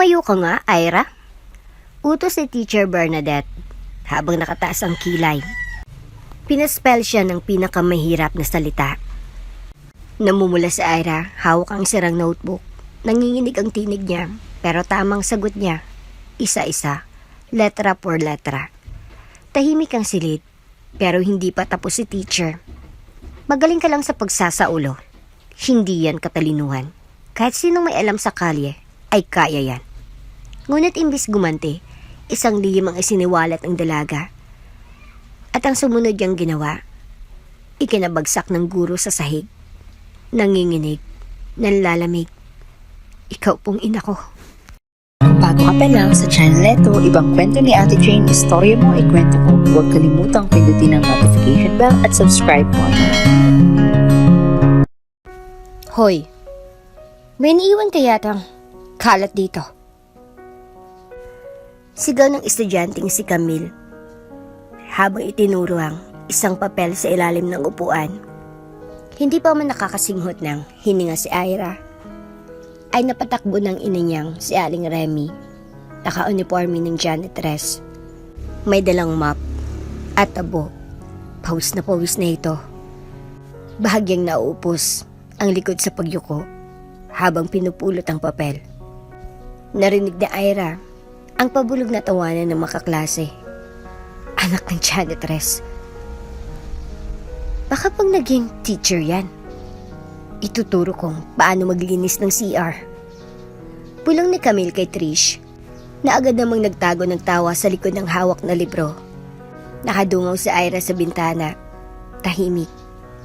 Tumayo ka nga, Ira. Utos ni Teacher Bernadette habang nakataas ang kilay. Pinaspell siya ng pinakamahirap na salita. Namumula si Ira, hawak ang sirang notebook. Nanginginig ang tinig niya, pero tamang sagot niya. Isa-isa, letra por letra. Tahimik ang silid, pero hindi pa tapos si teacher. Magaling ka lang sa pagsasaulo. Hindi yan katalinuhan. Kahit sinong may alam sa kalye, ay kaya yan. Ngunit imbis gumanti, isang lihim ang isiniwalat ng dalaga. At ang sumunod niyang ginawa, ikinabagsak ng guro sa sahig. Nanginginig, nanlalamig. Ikaw pong ina ko. Kung bago ka pa lang sa channel ito, ibang kwento ni Ate Jane, istorya mo, ikwento ko. Huwag kalimutang pindutin ang notification bell at subscribe po. Hoy, may iniiwan ka yatang kalat dito. Sigaw ng estudyanteng si Camille habang itinuro ang isang papel sa ilalim ng upuan. Hindi pa man nakakasinghot ng hininga si Ira, ay napatakbo ng ina niyang si Aling Remy, naka-uniforme ng janitress. May dalang mop at tabo. Pawis na ito. Bahagyang nauupos ang likod sa pagyuko habang pinupulot ang papel. Narinig ni Ira ang pabulog na tawanan ng makaklase. Anak ng janitress. Baka pag naging teacher yan, ituturo kong paano maglinis ng CR. Bulong ni Camille kay Trish, na agad namang nagtago ng tawa sa likod ng hawak na libro. Nakadungaw si Ira sa bintana. Tahimik.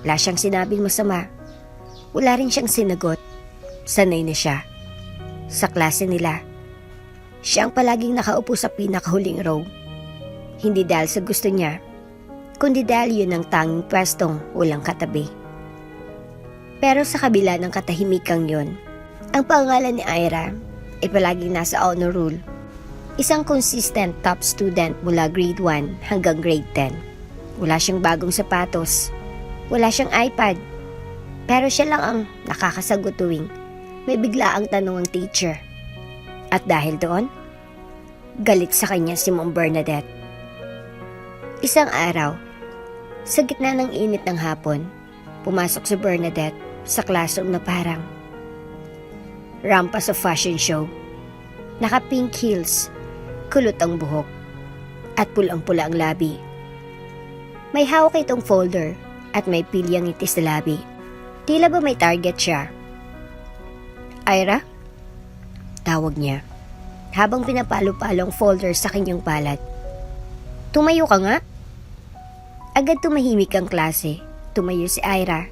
Wala siyang sinabing masama. Wala rin siyang sinagot. Sanay na siya. Sa klase nila, siya ang palaging nakaupo sa pinakahuling row. Hindi dahil sa gusto niya, kundi dahil yun ang tanging pwestong walang katabi. Pero sa kabila ng katahimikang yun, ang pangalan ni Ira ay palaging nasa honor roll. Isang consistent top student mula grade 1 hanggang grade 10. Wala siyang bagong sapatos. Wala siyang iPad. Pero siya lang ang nakakasagot tuwing may biglaang tanong ang teacher. At dahil doon, galit sa kanya si Ma'am Bernadette. Isang araw, sa gitna ng init ng hapon, pumasok si Bernadette sa classroom na parang rampa sa fashion show. Naka-pink heels, kulot ang buhok, at pulang-pula ang labi. May hawak itong folder at may pilyang ngiti sa labi. Tila ba may target siya? Ira? Tawag niya, habang pinapalo-palo ang folder sa kanyang palad. Tumayo ka nga. Agad tumahimik ang klase. Tumayo si Ira.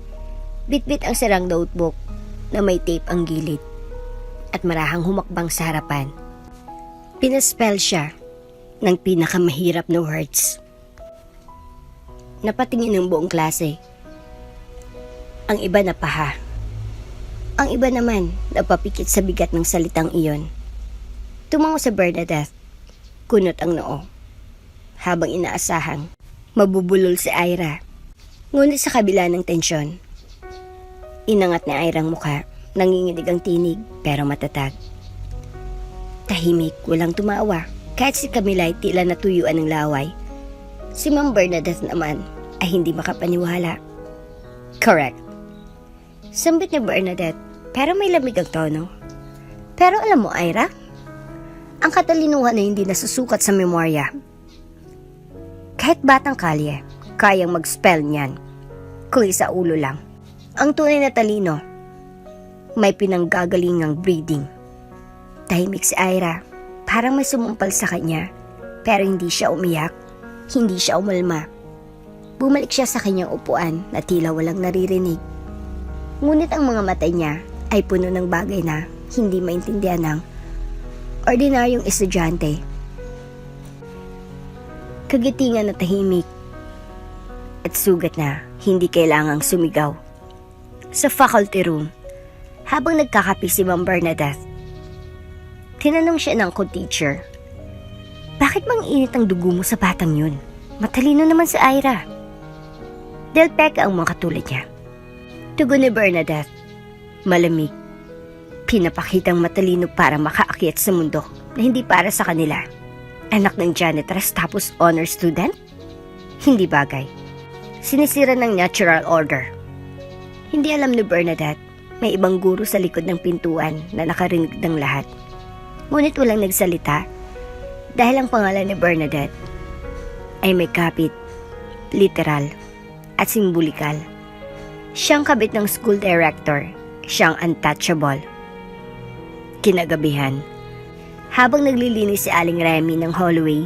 Bitbit ang sirang notebook na may tape ang gilid. At marahang humakbang sa harapan. Pinaspell siya ng pinakamahirap na words. Napatingin ng buong klase. Ang iba napaha. Ang iba naman napapikit sa bigat ng salitang iyon. Tumango sa Bernadette. Kunot ang noo. Habang inaasahang mabubulol si Ira. Ngunit sa kabila ng tensyon, inangat ni Ira ang mukha, nanginginig ang tinig pero matatag. Tahimik, walang tumawa. Kahit si Camila ay tila natuyuan ng laway. Si Ma'am Bernadette naman ay hindi makapaniwala. Correct. Sambit ni Bernadette pero may lamig ang tono. Pero alam mo Ira, ang katalinuhan ay hindi nasusukat sa memorya. Kahit batang kalye, kayang mag-spell niyan. Kung isa ulo lang. Ang tunay na talino, may pinanggagalingang breeding. Tahimik si Ira, parang may sumumpal sa kanya. Pero hindi siya umiyak, hindi siya umalma. Bumalik siya sa kanyang upuan na tila walang naririnig. Ngunit ang mga mata niya ay puno ng bagay na hindi maintindihan ng ordinaryong estudyante. Kagitingan na tahimik at sugat na hindi kailangang sumigaw. Sa faculty room, habang nagkakape si Ma'am Bernadette, tinanong siya ng co-teacher, bakit mang init ang dugo mo sa batang yun? Matalino naman si Ira. Delpeka ang mga katulad niya. Tugon ni Bernadette, malamig. Pinapakitang matalino para makaakyat sa mundo na hindi para sa kanila. Anak ng janitress tapos honor student? Hindi bagay. Sinisira ng natural order. Hindi alam ni Bernadette, may ibang guro sa likod ng pintuan na nakarinig ng lahat. Ngunit walang nagsalita dahil ang pangalan ni Bernadette ay may kapit, literal at simbolikal. Siyang kabit ng school director, siyang untouchable. Kinagabihan, habang naglilinis si Aling Remy ng hallway,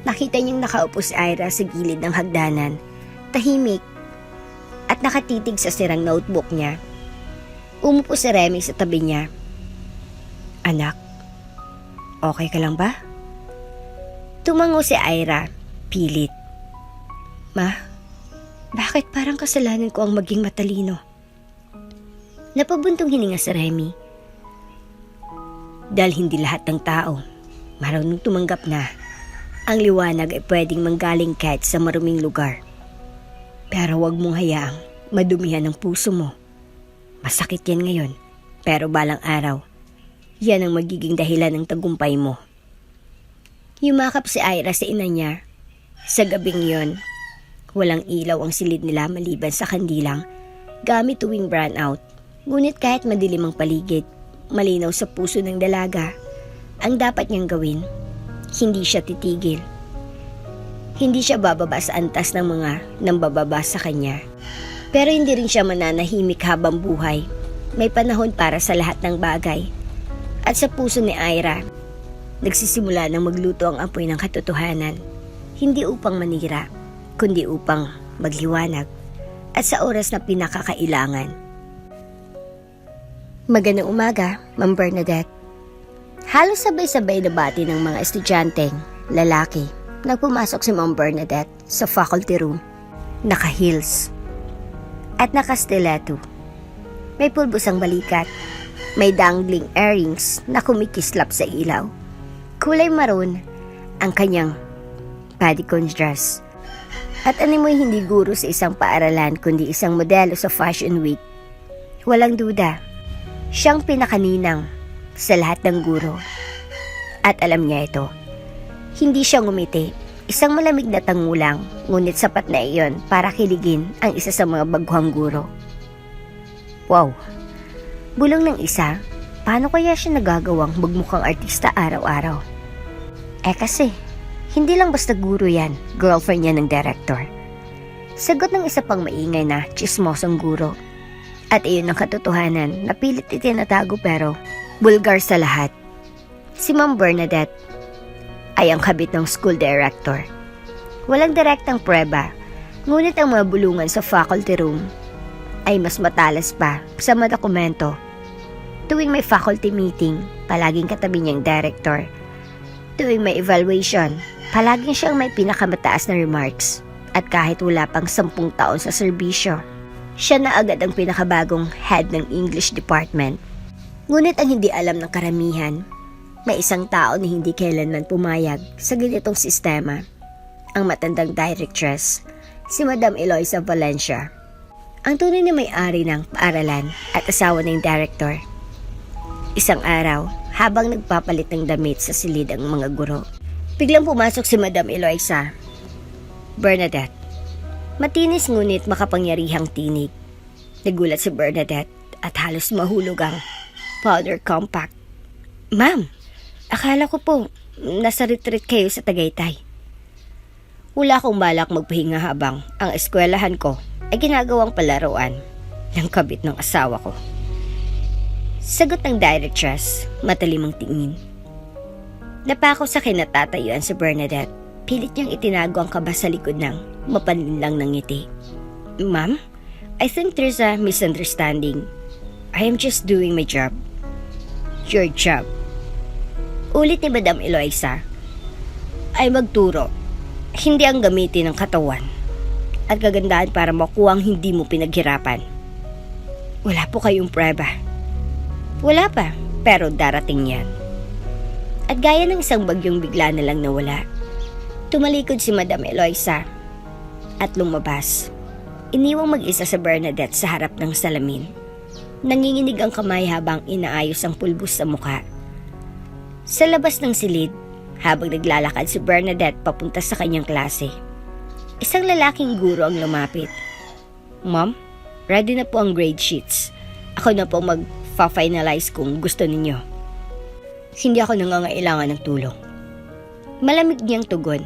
nakita niyang nakaupo si Ira sa gilid ng hagdanan, tahimik at nakatitig sa sirang notebook niya. Umupo si Remy sa tabi niya. Anak, okay ka lang ba? Tumango si Ira, pilit. Ma, bakit parang kasalanan ko ang maging matalino? Napabuntong hininga si Remy. Dahil hindi lahat ng tao marunong tumanggap na ang liwanag ay pwedeng manggaling kahit sa maruming lugar. Pero huwag mong hayaang madumihan ang puso mo. Masakit yan ngayon, pero balang araw, yan ang magiging dahilan ng tagumpay mo. Yumakap si Ira sa ina niya. Sa gabing yon, walang ilaw ang silid nila maliban sa kandilang gamit tuwing brownout. Ngunit kahit madilim ang paligid, malinaw sa puso ng dalaga ang dapat niyang gawin. Hindi siya titigil. Hindi siya bababa sa antas ng mga nambababa sa kanya. Pero hindi rin siya mananahimik habang buhay. May panahon para sa lahat ng bagay. At sa puso ni Ira, nagsisimula ng magluto ang apoy ng katotohanan. Hindi upang manira, kundi upang magliwanag. At sa oras na pinakakailangan. Magandang umaga, Ma'am Bernadette. Halos sabay-sabay na bati ng mga estudyanteng lalaki nang pumasok si Ma'am Bernadette sa faculty room. Naka-heels at naka-stiletto. May pulbos ang balikat. May dangling earrings na kumikislap sa ilaw. Kulay maroon ang kanyang bodycon dress. At animoy hindi guro sa isang paaralan kundi isang modelo sa Fashion Week. Walang duda. Siyang pinakaninang sa lahat ng guro. At alam niya ito. Hindi siya ngumiti. Isang malamig na tangulang, ngunit sapat na iyon para kiligin ang isa sa mga baguhang guro. Wow! Bulong ng isa, paano kaya siya nagagawang magmukhang artista araw-araw? Kasi, hindi lang basta guro yan, girlfriend niya ng director. Sagot ng isa pang maingay na chismosong guro. At iyon ang katotohanan na pilit itinatago pero bulgar sa lahat. Si Ma'am Bernadette ay ang kabit ng school director. Walang direktang prueba, ngunit ang mga bulungan sa faculty room ay mas matalas pa sa mga dokumento. Tuwing may faculty meeting, palaging katabi niyang director. Tuwing may evaluation, palaging siyang may pinakamataas na remarks. At kahit wala pang 10 taon sa serbisyo, siya na agad ang pinakabagong head ng English department. Ngunit ang hindi alam ng karamihan, may isang tao na hindi kailanman pumayag sa ganitong sistema. Ang matandang directress, si Madam Eloisa Valencia. Ang tunay na may-ari ng paaralan at asawa ng director. Isang araw, habang nagpapalit ng damit sa silid ang mga guro, biglang pumasok si Madam Eloisa. Bernadette. Matinis ngunit makapangyarihang tinig. Nagulat si Bernadette at halos mahulog ang powder compact. Ma'am, akala ko po nasa retreat kayo sa Tagaytay. Wala akong balak magpahinga habang ang eskwelahan ko ay ginagawang palaruan ng kabit ng asawa ko. Sagot ng directress, matalimang tingin. Napako sa kinatatayuan si Bernadette. Pilit niyang itinago ang kaba sa likod ng mapanlinlang ng ngiti. Ma'am, I think there's a misunderstanding. I am just doing my job. Your job. Ulit ni Madam Eloisa. Ay magturo. Hindi ang gamitin ng katawan at kagandahan para makuha ang hindi mo pinaghirapan. Wala po kayong prueba. Wala pa, pero darating yan. At gaya ng isang bagyong bigla na lang nawala, tumalikod si Madam Eloisa at lumabas. Iniwang mag-isa sa Bernadette sa harap ng salamin. Nanginginig ang kamay habang inaayos ang pulbos sa mukha. Sa labas ng silid, habang naglalakad si Bernadette papunta sa kanyang klase, isang lalaking guro ang lumapit. "Ma'am, ready na po ang grade sheets. Ako na po mag-finalize kung gusto ninyo. Hindi ako nangangailangan ng tulong." Malamig niyang tugon.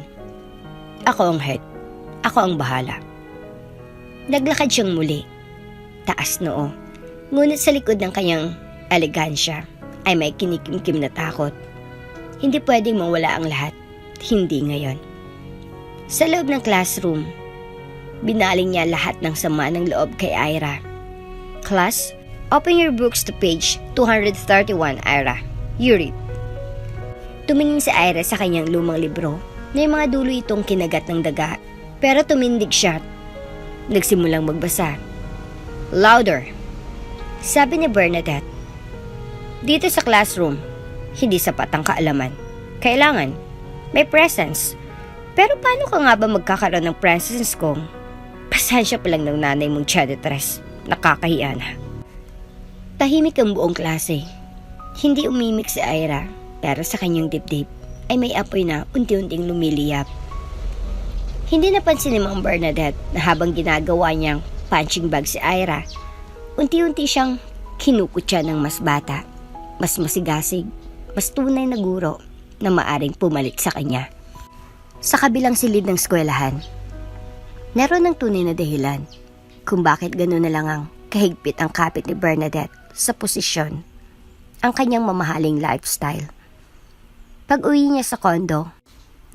"Ako ang head. Ako ang bahala." Naglakad siyang muli. Taas noo. Ngunit sa likod ng kanyang elegansya ay may kinikimkim na takot. Hindi pwedeng mawala ang lahat. Hindi ngayon. Sa loob ng classroom, binaling niya lahat ng sama ng loob kay Ira. "Class, open your books to page 231, Ira. You read." Tumingin si Ira sa kanyang lumang libro na yung mga dulo itong kinagat ng daga. Pero tumindig siya. Nagsimulang magbasa. "Louder," sabi ni Bernadette. "Dito sa classroom, hindi sapat ang kaalaman. Kailangan may presence. Pero paano ka nga ba magkakaroon ng presence kung pasensya pa lang ng nanay mong chaditres? Nakakahiya na." Tahimik ang buong klase. Hindi umimik si Ira, pero sa kanyang dibdib ay may apoy na unti-unting lumiliyap. Hindi napansin ni Ma'am Bernadette na habang ginagawa niyang punching bag si Ira, unti-unti siyang kinukutya ng mas bata, mas masigasig, mas tunay na guro na maaring pumalit sa kanya. Sa kabilang silid ng eskwelahan, naroon ng tunay na dahilan kung bakit gano'n na lang ang kahigpit ang kapit ni Bernadette sa posisyon, ang kanyang mamahaling lifestyle. Pag-uwi niya sa kondo,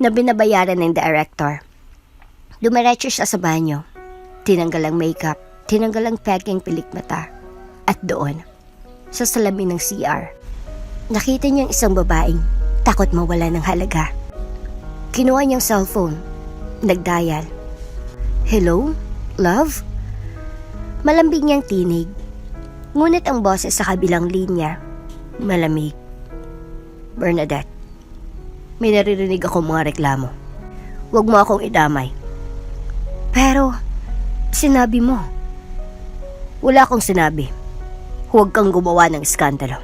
na binabayaran ng director, dumiretso siya sa banyo, tinanggal ang makeup, tinanggal ang peking pilik mata, at doon, sa salamin ng CR, nakita niyang isang babaeng takot mawala ng halaga. Kinuha niyang cellphone, nagdial. "Hello, love?" Malambing niyang tinig, ngunit ang boses sa kabilang linya, malamig. "Bernadette, may naririnig akong mga reklamo. Huwag mo akong idamay." "Pero, sinabi mo." "Wala akong sinabi. Huwag kang gumawa ng iskandalo."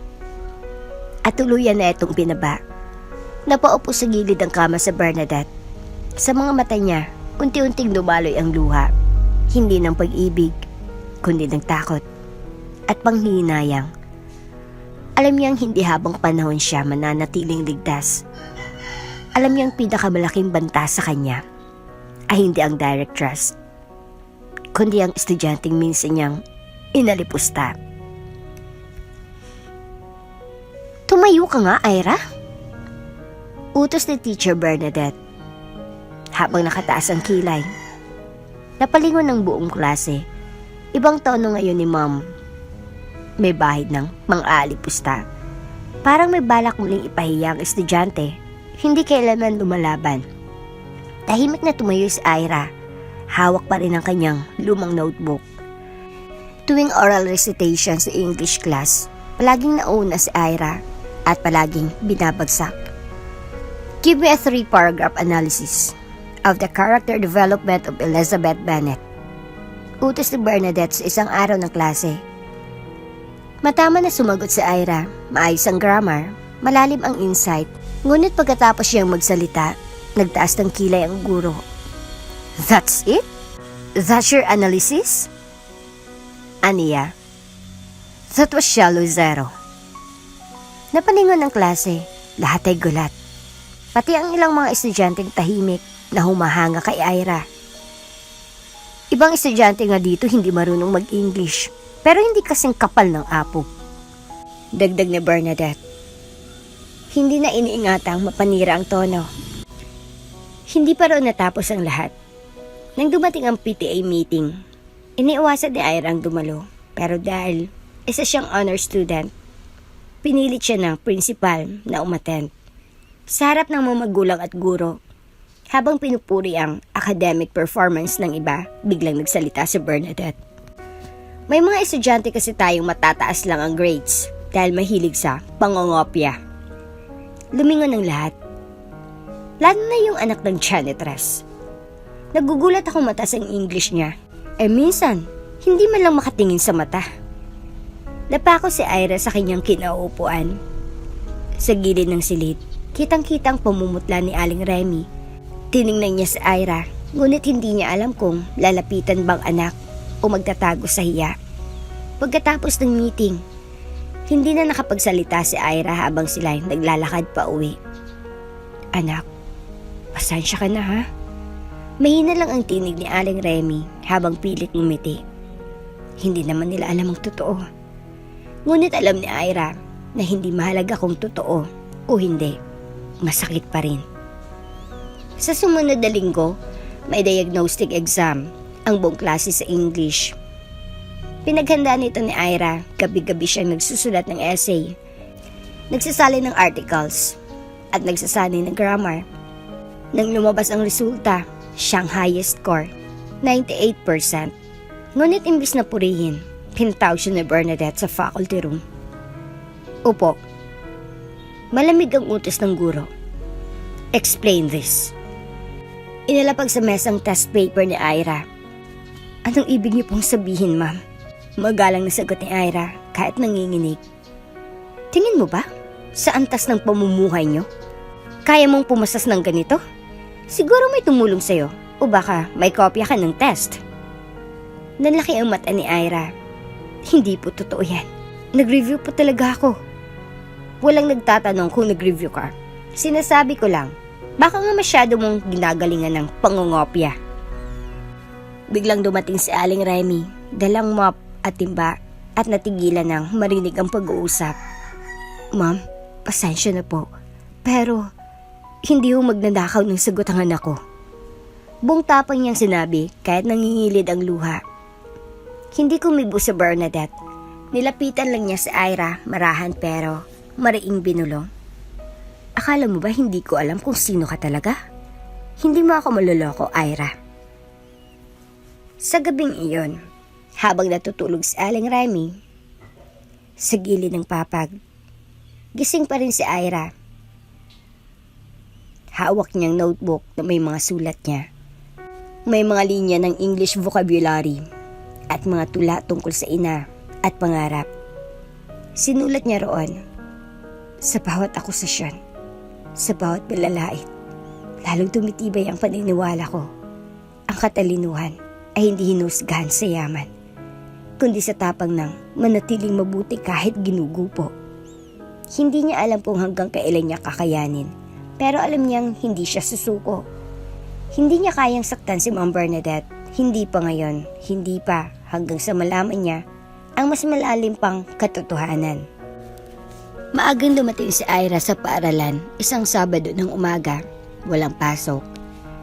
At tuluyan na itong binaba. Napaupo sa gilid ng kama sa Bernadette. Sa mga mata niya, unti-unting dumaloy ang luha. Hindi ng pag-ibig, kundi ng takot at panghihinayang. Alam niyang hindi habang panahon siya mananatiling ligtas. Alam niyang pinakamalaking banta sa kanya ay hindi ang direct trust, kundi ang estudyanteng minsan niyang inalipusta. "Tumayo ka nga, Ira," utos ni Teacher Bernadette. Habang nakataas ang kilay, napalingon ng buong klase. Ibang tono ngayon ni Ma'am. May bahid ng mang-aalipusta. Parang may balak muling ipahiya ang estudyante. Hindi kailanman lumalaban. Tahimik na tumayo si Ira. Hawak pa rin ang kanyang lumang notebook. Tuwing oral recitation sa English class, palaging nauna si Ira at palaging binabagsak. "Give me a 3-paragraph analysis of the character development of Elizabeth Bennet," utos ni Bernadette sa isang araw ng klase. Matama na sumagot si Ira. Maayos ang grammar, malalim ang insight. Ngunit pagkatapos siyang magsalita, nagtaas ng kilay ang guro. "That's it? That's your analysis?" "Aniya, that was shallow zero." Napalingon ng klase, lahat ay gulat. Pati ang ilang mga estudyanteng tahimik na humahanga kay Ira. Ibang estudyante nga dito hindi marunong mag-English, pero hindi kasing kapal ng apo. Dagdag ni Bernadette. Hindi na iniingatang mapanira ang tono. Hindi pa raw natapos ang lahat. Nang dumating ang PTA meeting, iniiwasan ni Ira ang dumalo, pero dahil isa siyang honor student, pinilit siya ng principal na umattend. Sa harap ng mga magulang at guro, habang pinupuri ang academic performance ng iba, biglang nagsalita si Bernadette. "May mga estudyante kasi tayong matataas lang ang grades dahil mahilig sa pangongopya." Lumingon ang lahat. Lalo na yung anak ng janitress. Nagugulat ako mataas ang English niya. Minsan, hindi man lang makatingin sa mata. Napako si Ira sa kanyang kinauupuan. Sa gilid ng silid, kitang-kitang pamumutla ni Aling Remy. Tiningnan niya si Ira, ngunit hindi niya alam kung lalapitan bang anak o magtatago sa hiya. Pagkatapos ng meeting, hindi na nakapagsalita si Ira habang sila'y naglalakad pa uwi. Anak, pasensya ka na ha? Mahina lang ang tinig ni Aling Remy habang pilit ngumiti. Hindi naman nila alam ang totoo. Ngunit alam ni Ira na hindi mahalaga kung totoo o hindi. Masakit pa rin. Sa sumunod na linggo, may diagnostic exam ang buong klase sa English. Pinaghanda nito ni Ira, gabi-gabi siyang nagsusulat ng essay, nagsasali ng articles, at nagsasanay ng grammar. Nang lumabas ang resulta, siyang highest score, 98%. Ngunit imbis na purihin, pinatawag siya ni Bernadette sa faculty room. Upo. Malamig ang utos ng guro. Explain this. Inalapag sa mesang test paper ni Ira. Anong ibig niyo pong sabihin, ma'am? Magalang na sagot ni Ira kahit nanginginig. Tingin mo ba? Sa antas ng pamumuhay niyo? Kaya mong pumasas ng ganito? Siguro may tumulong sa'yo o baka may kopya ka ng test. Nanlaki ang mata ni Ira. Hindi po totoo yan. Nag-review po talaga ako. Walang nagtatanong kung nag-review ka. Sinasabi ko lang, baka nga masyado mong ginagalingan ng pangungopya. Biglang dumating si Aling Remy, dalang mop at timba at natigilan ng marinig ang pag-uusap. Ma'am, pasensya na po. Pero hindi ho magnanakaw ng sagot ang anak ko. Buong tapang niyang sinabi kahit nangingilid ang luha. Hindi kumibo si Bernadette. Nilapitan lang niya si Ira, marahan pero mariing binulong. Akala mo ba hindi ko alam kung sino ka talaga? Hindi mo ako maloloko, Ira. Sa gabing iyon, habang natutulog si Aling Remy, sa gilid ng papag, gising pa rin si Ira. Hawak niyang notebook na may mga sulat niya. May mga linya ng English vocabulary at mga tula tungkol sa ina at pangarap. Sinulat niya roon, sa bawat akusasyon, sa bawat balalait, lalong tumitibay ang paniniwala ko. Ang katalinuhan ay hindi hinusgahan sa yaman, kundi sa tapang ng manatiling mabuti kahit ginugupo. Hindi niya alam kung hanggang kailan niya kakayanin, pero alam niyang hindi siya susuko. Hindi niya kayang saktan si Ma'am Bernadette, hindi pa ngayon, hindi pa hanggang sa malaman niya ang mas malalim pang katotohanan. Maagang dumating si Ira sa paaralan isang Sabado ng umaga, walang pasok.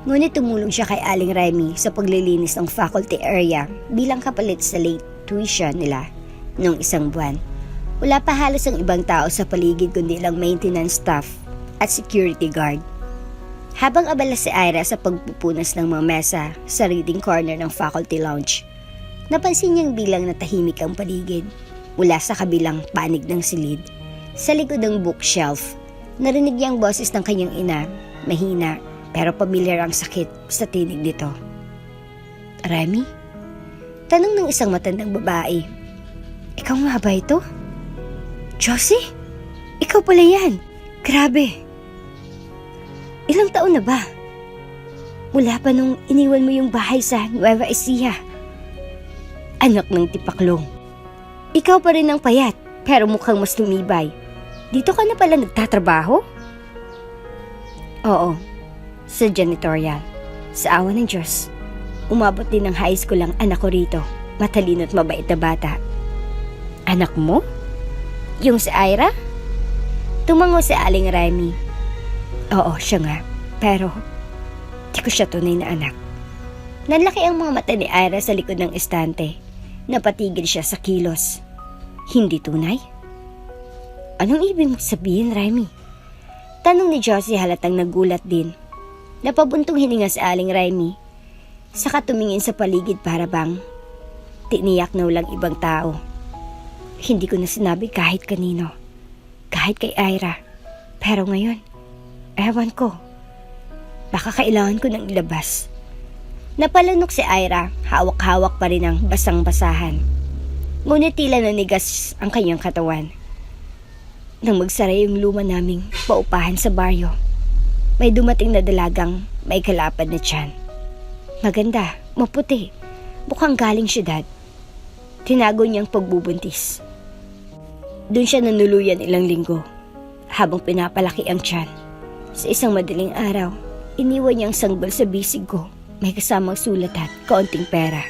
Ngunit tumulong siya kay Aling Remy sa paglilinis ng faculty area bilang kapalit sa late tuition nila noong isang buwan. Wala pa halos ang ibang tao sa paligid kundi lang maintenance staff at security guard. Habang abala si Ira sa pagpupunas ng mga mesa sa reading corner ng faculty lounge, napansin niyang bilang natahimik ang paligid. Mula sa kabilang panig ng silid, sa likod ng bookshelf, narinig niyang boses ng kanyang ina, mahina pero pamilyar ang sakit sa tinig nito. Remy? Tanong ng isang matandang babae. Ikaw nga ba ito? Josie? Ikaw pala yan. Grabe. Ilang taon na ba? Mula pa nung iniwan mo yung bahay sa Nueva Ecija. Anak ng tipaklong. Ikaw pa rin ang payat, pero mukhang mas tumibay. Dito ka na pala nagtatrabaho? Oo, sa janitorial. Sa awa ng Diyos. Umabot din ng high school ang anak ko rito. Matalino at mabait na bata. Anak mo? Yung si Ira? Tumango si Aling Remy. Oo, siya nga. Pero, di ko siya tunay na anak. Nanlaki ang mga mata ni Ira sa likod ng estante. Napatigil siya sa kilos. Hindi tunay? Anong ibig mong sabihin, Remy? Tanong ni Josie halatang nagulat din. Napabuntong hininga si Aling Remy. Saka tumingin sa paligid para bang tiniyak na walang ibang tao. Hindi ko na sinabi kahit kanino. Kahit kay Ira. Pero ngayon, ewan ko. Baka kailangan ko nang ilabas. Napalanok si Ira, hawak-hawak pa rin ang basang-basahan. Ngunit tila nanigas ang kanyang katawan. Nang magsara yung luma naming paupahan sa baryo, may dumating na dalagang may kalapad na tiyan. Maganda, maputi, mukhang galing syudad. Tinago niyang pagbubuntis. Doon siya nanuluyan ilang linggo habang pinapalaki ang tiyan. Sa isang madaling araw, iniwan niyang sanggol sa bisig ko, may kasamang sulat at kaunting pera.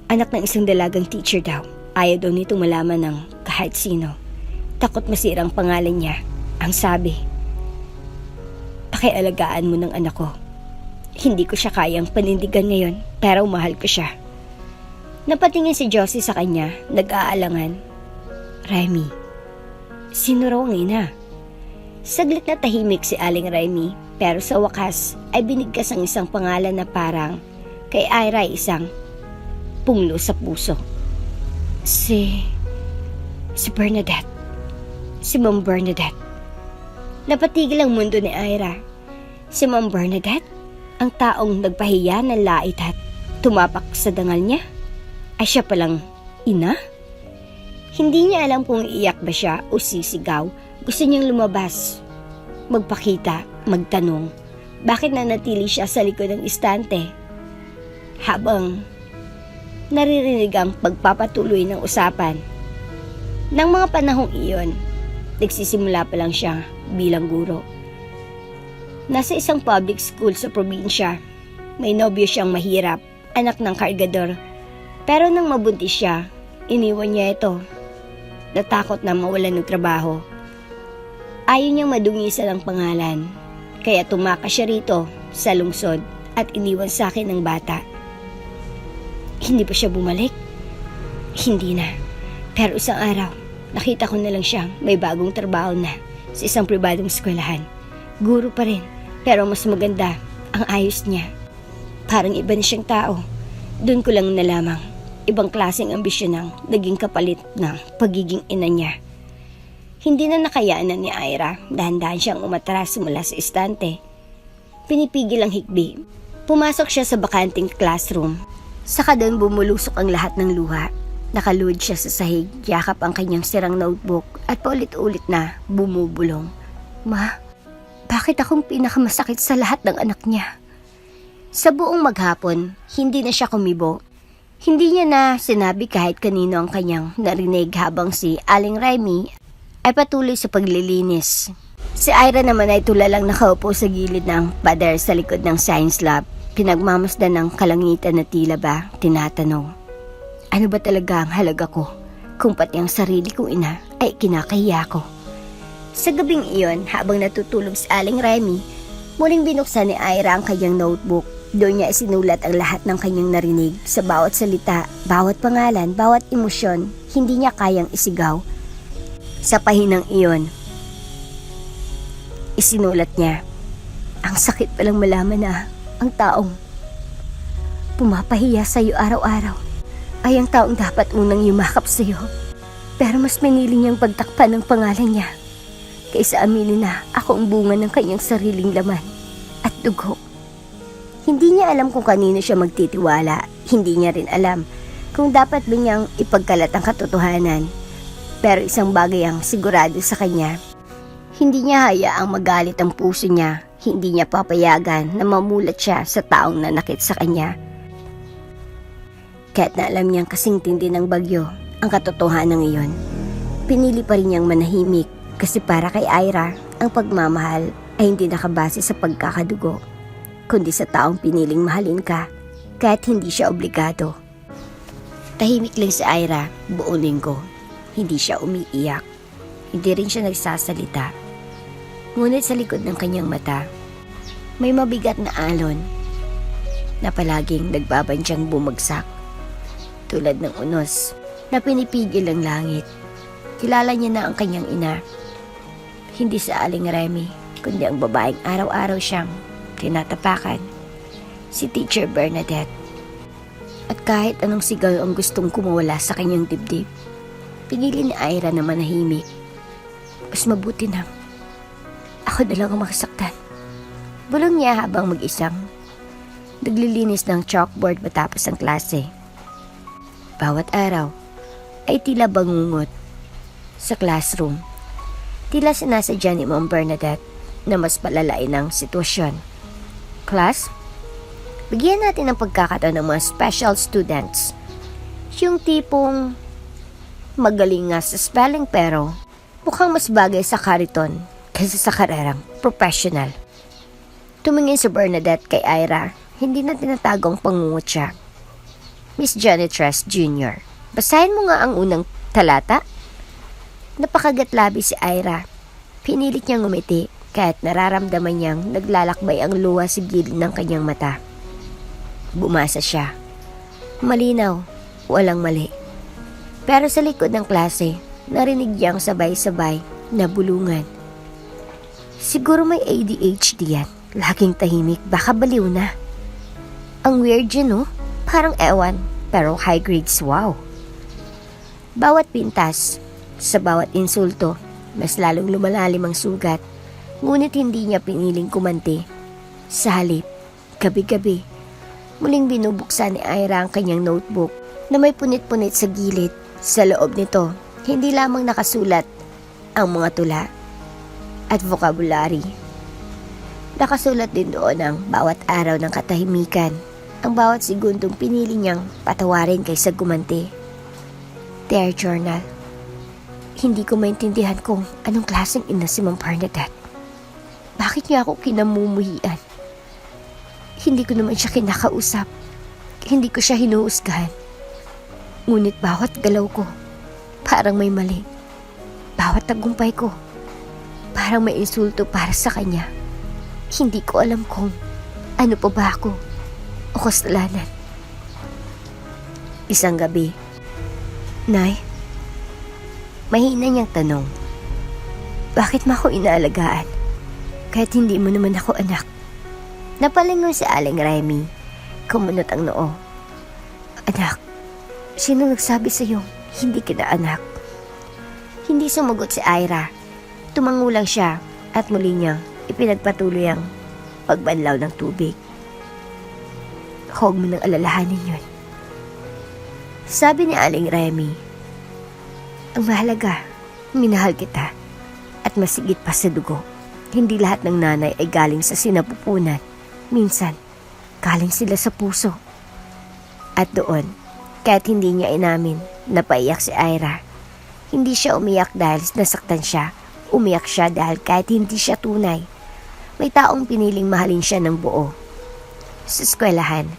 Anak ng isang dalagang teacher daw. Ayaw daw nitong malaman ng kahit sino. Takot masirang pangalan niya. Ang sabi, pakialagaan mo ng anak ko. Hindi ko siya kayang panindigan ngayon, pero mahal ko siya. Napatingin si Josie sa kanya, nag-aalangan. Remy, sino raw ang ina? Saglit na tahimik si Aling Remy, pero sa wakas ay binigkas ang isang pangalan na parang kay Ira isang punglo sa puso. Si Bernadette. Si Ma'am Bernadette. Napatigil ang mundo ni Ira. Si Ma'am Bernadette? Ang taong nagpahiya ng lait at tumapak sa dangal niya? Ay siya palang ina? Hindi niya alam kung iiyak ba siya o sisigaw. Gusto niyang lumabas, magpakita, magtanong. Bakit nanatili siya sa likod ng istante? Habang naririnig ang pagpapatuloy ng usapan. Nang mga panahong iyon, nagsisimula pa lang siya bilang guro. Nasa isang public school sa probinsya. May nobyo siyang mahirap, anak ng kargador. Pero nang mabuntis siya, iniwan niya ito. Natakot na mawalan ng trabaho. Ayaw niyang madungisan ang pangalan, kaya tumakas siya rito sa lungsod at iniwan sa akin ng bata. Hindi pa siya bumalik? Hindi na. Pero isang araw, nakita ko na lang siyang may bagong trabaho na sa isang pribadong eskwelahan. Guro pa rin, pero mas maganda ang ayos niya. Parang iba na siyang tao. Doon ko lang nalamang ibang klaseng ambisyon ang naging kapalit ng pagiging ina niya. Hindi na nakayaanan ni Ira, dahan-dahan siyang umatras mula sa istante. Pinipigil ang hikbi. Pumasok siya sa bakanting classroom. Saka doon bumulusok ang lahat ng luha. Nakaluhod siya sa sahig, yakap ang kanyang sirang notebook at paulit-ulit na bumubulong. Ma, bakit akong pinakamasakit sa lahat ng anak niya? Sa buong maghapon, hindi na siya kumibo. Hindi niya na sinabi kahit kanino ang kanyang narinig habang si Aling Remy ay patuloy sa paglilinis. Si Ira naman ay tulalang nakaupo sa gilid ng pader sa likod ng science lab. Pinagmamasdan ng kalangitan na tila ba tinatanong, ano ba talaga ang halaga ko kung pati ang sarili kong ina ay kinakahiya ko? Sa gabing iyon, habang natutulog si Aling Remy, muling binuksan ni Ira ang kanyang notebook. Doon niya isinulat ang lahat ng kanyang narinig. Sa bawat salita, bawat pangalan, bawat emosyon, hindi niya kayang isigaw. Sa pahinang iyon, isinulat niya, ang sakit palang malaman na ang taong pumapahiya sa iyo araw-araw ay ang taong dapat unang yumakap sa iyo. Pero mas pinili niyang pagtakpan ng pangalan niya kaysa aminin na ako ang bunga ng kanyang sariling laman at dugo. Hindi niya alam kung kanino siya magtitiwala. Hindi niya rin alam kung dapat ba niyang ipagkalat ang katotohanan. Pero isang bagay ang sigurado sa kanya. Hindi niya hayaang magalit ang puso niya. Hindi niya papayagan na mamulat siya sa taong nanakit sa kanya. Kahit na alam niyang kasing tindi ng bagyo ang katotohanan iyon, pinili pa rin niyang manahimik kasi para kay Ira, ang pagmamahal ay hindi nakabase sa pagkakadugo, kundi sa taong piniling mahalin ka kahit hindi siya obligado. Tahimik lang si Ira buong linggo. Hindi siya umiiyak. Hindi rin siya nagsasalita. Ngunit sa likod ng kanyang mata, may mabigat na alon na palaging nagbabandyang bumagsak. Tulad ng unos na pinipigil ang langit. Kilala niya na ang kanyang ina. Hindi sa Aling Remy, kundi ang babaeng araw-araw siyang tinatapakan. Si Teacher Bernadette. At kahit anong sigaw ang gustong kumawala sa kanyang dibdib, pinili ni Ira na manahimik. Mas mabuti na ako na lang ang makasaktan. Bulong niya habang mag-isang naglilinis ng chalkboard matapos ang klase. Bawat araw ay tila bangungot sa classroom. Tila sinasadya ni Ma'am Bernadette na mas palalain ang sitwasyon. Class, bigyan natin ng pagkakataon ng mga special students. Yung tipong magaling nga sa spelling pero mukhang mas bagay sa kariton kaysa sa karerang professional. Tumingin si Bernadette kay Ira, hindi na tinatagong pangungot siya. Miss Janitress Jr., basahin mo nga ang unang talata. Napakagatlabi si Ira. Pinilit niyang ngumiti kahit nararamdaman niyang naglalakbay ang luha sa gilid ng kanyang mata. Bumasa siya. Malinaw, walang mali. Pero sa likod ng klase, narinig niyang sabay-sabay na bulungan. Siguro may ADHD yan. Laging tahimik, baka baliw na. Ang weird yun, no? Parang ewan, pero high grades, wow. Bawat pintas, sa bawat insulto, mas lalong lumalalim ang sugat. Ngunit hindi niya piniling kumanti. Sa halip, gabi-gabi, muling binubuksan ni Ira ang kanyang notebook na may punit-punit sa gilid. Sa loob nito, hindi lamang nakasulat ang mga tula at vocabulary. Nakasulat din doon ang bawat araw ng katahimikan, ang bawat segundong pinili niyang patawarin kaysa gumanti. Dear Journal, hindi ko maintindihan kung anong klaseng ina si Ma'am Bernadette. Bakit niya ako kinamumuhian? Hindi ko naman siya kinakausap. Hindi ko siya hinuhusgahan. Ngunit bawat galaw ko, parang may mali. Bawat tagumpay ko, parang may insulto para sa kanya. Hindi ko alam kung ano pa ba ako o kasalanan. Isang gabi, Nay, mahina niyang tanong, bakit mo ako inaalagaan? Kahit hindi mo naman ako anak. Napalingon si Aling Remy, kumunot ang noo. Anak, sino nagsabi sa'yo hindi kita anak? Hindi sumagot si Ira. Tumangulang siya at muli niyang ipinagpatuloy ang pagbanlaw ng tubig. Huwag mo nang alalahanin yun. Sabi ni Aling Remy, ang mahalaga, minahal kita at masigit pa sa dugo. Hindi lahat ng nanay ay galing sa sinapupunan. Minsan, galing sila sa puso. At doon, kahit hindi niya inamin, napaiyak si Ira. Hindi siya umiyak dahil nasaktan siya. Umiyak siya dahil kahit hindi siya tunay, may taong piniling mahalin siya ng buo. Sa eskwelahan,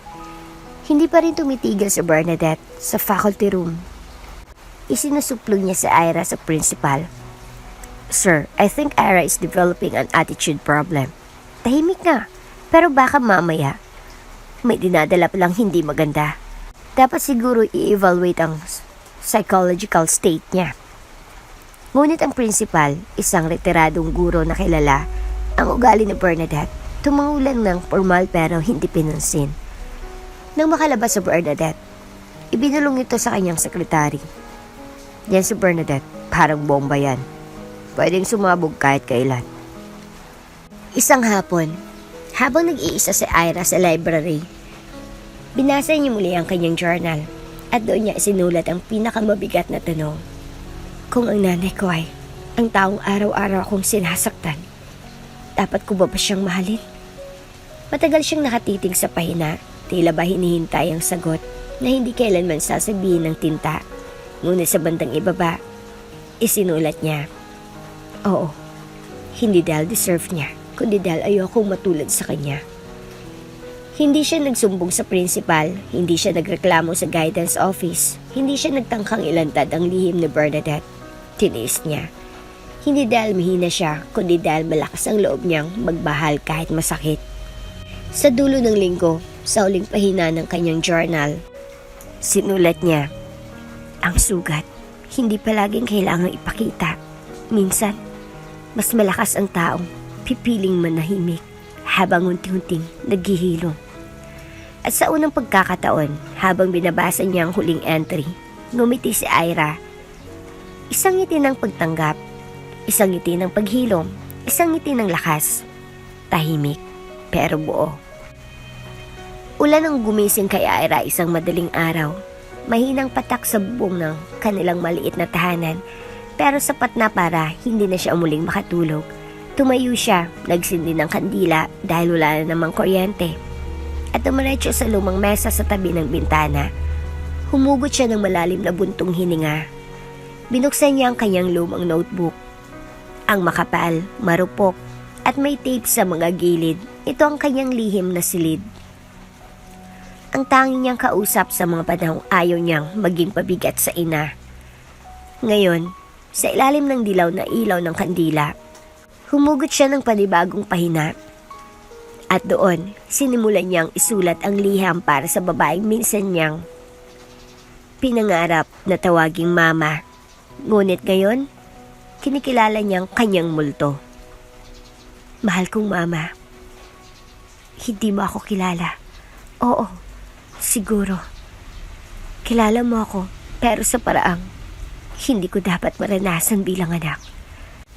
hindi pa rin tumitigil si Bernadette sa faculty room. Isinusuplong niya si Ira sa principal. Sir, I think Ira is developing an attitude problem. Tahimik nga, pero baka mamaya may dinadala palang hindi maganda. Dapat siguro i-evaluate ang psychological state niya. Ngunit ang principal, isang retiradong guro na kilala ang ugali ni Bernadette, tumangulan ng formal pero hindi pinansin. Nang makalabas si Bernadette, ibinulong ito sa kanyang sekretary. Yan si Bernadette, parang bomba yan. Pwedeng sumabog kahit kailan. Isang hapon, habang nag-iisa si Ira sa library, binasa niya muli ang kanyang journal at doon niya isinulat ang pinakamabigat na tanong. Kung ang nanay ko ay ang taong araw-araw akong sinasaktan, dapat ko ba siyang mahalin? Matagal siyang nakatitig sa pahina, tila ba hinihintay ang sagot na hindi kailanman sasabihin ng tinta. Ngunit sa bandang ibaba, isinulat niya, oo, hindi dahil deserve niya, kundi dahil ayokong matulad sa kanya. Hindi siya nagsumbong sa principal, hindi siya nagreklamo sa guidance office, hindi siya nagtangkang ilantad ang lihim ni Bernadette. Tiniis niya. Hindi dahil mahina siya, kundi dahil malakas ang loob niyang magbahal kahit masakit. Sa dulo ng linggo, sa huling pahina ng kanyang journal, sinulat niya, ang sugat, hindi palaging kailangang ipakita. Minsan, mas malakas ang taong pipiling manahimik habang unti-unting naghihilom. At sa unang pagkakataon, habang binabasa niya ang huling entry, ngumiti si Ira. Isang ngiti ng pagtanggap, isang ngiti ng paghilom, isang ngiti ng lakas. Tahimik, pero buo. Ulan ang gumising kay Ira isang madaling araw. Mahinang patak sa bubong ng kanilang maliit na tahanan, pero sapat na para hindi na siya muling makatulog. Tumayo siya, nagsindi ng kandila dahil wala na namang kuryente. At dumiretso sa lumang mesa sa tabi ng bintana. Humugot siya ng malalim na buntong hininga. Binuksan niya ang kanyang lumang notebook. Ang makapal, marupok, at may tape sa mga gilid. Ito ang kanyang lihim na silid. Ang tanging niyang kausap sa mga panahong ayaw niyang maging pabigat sa ina. Ngayon, sa ilalim ng dilaw na ilaw ng kandila, humugot siya ng panibagong pahina. At doon, sinimulan niyang isulat ang liham para sa babaeng minsan niyang pinangarap na tawaging mama. Ngunit ngayon, kinikilala niyang kanyang multo. Mahal kong mama, hindi mo ako kilala. Oo, siguro. Kilala mo ako, pero sa paraang hindi ko dapat maranasan bilang anak.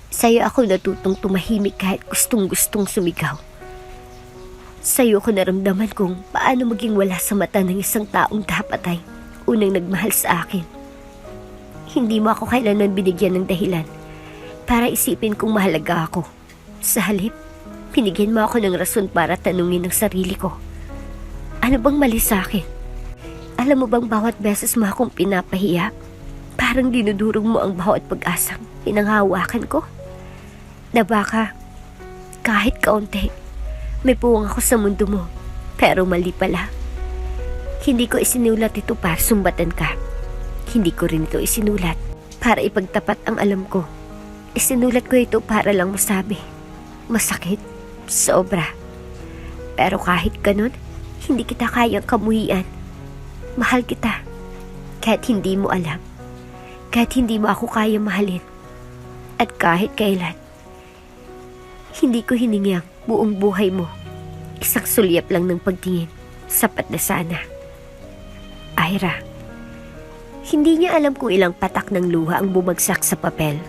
Sa'yo ako natutong tumahimik kahit gustong-gustong sumigaw. Sa'yo ko naramdaman kung paano maging wala sa mata ng isang taong dapat ay unang nagmahal sa akin. Hindi mo ako kailanman binigyan ng dahilan para isipin kung mahalaga ako. Sa halip, binigyan mo ako ng rason para tanungin ang sarili ko. Ano bang mali sa akin? Alam mo bang bawat beses mo akong pinapahiya, parang dinudurog mo ang bawat pag-asang pinanghawakan ko? Na baka, kahit kaunti, may puwang ako sa mundo mo, pero mali pala. Hindi ko isinulat ito para sumbatan ka. Hindi ko rin ito isinulat para ipagtapat ang alam ko. Isinulat ko ito para lang masabi. Masakit, sobra. Pero kahit ganun, hindi kita kayang kamuhian. Mahal kita, kahit hindi mo alam. Kahit hindi mo ako kaya mahalin. At kahit kailan, hindi ko hiningi ang buong buhay mo. Isang sulyap lang ng pagtingin, sapat na sana. Ira. Hindi niya alam kung ilang patak ng luha ang bumagsak sa papel.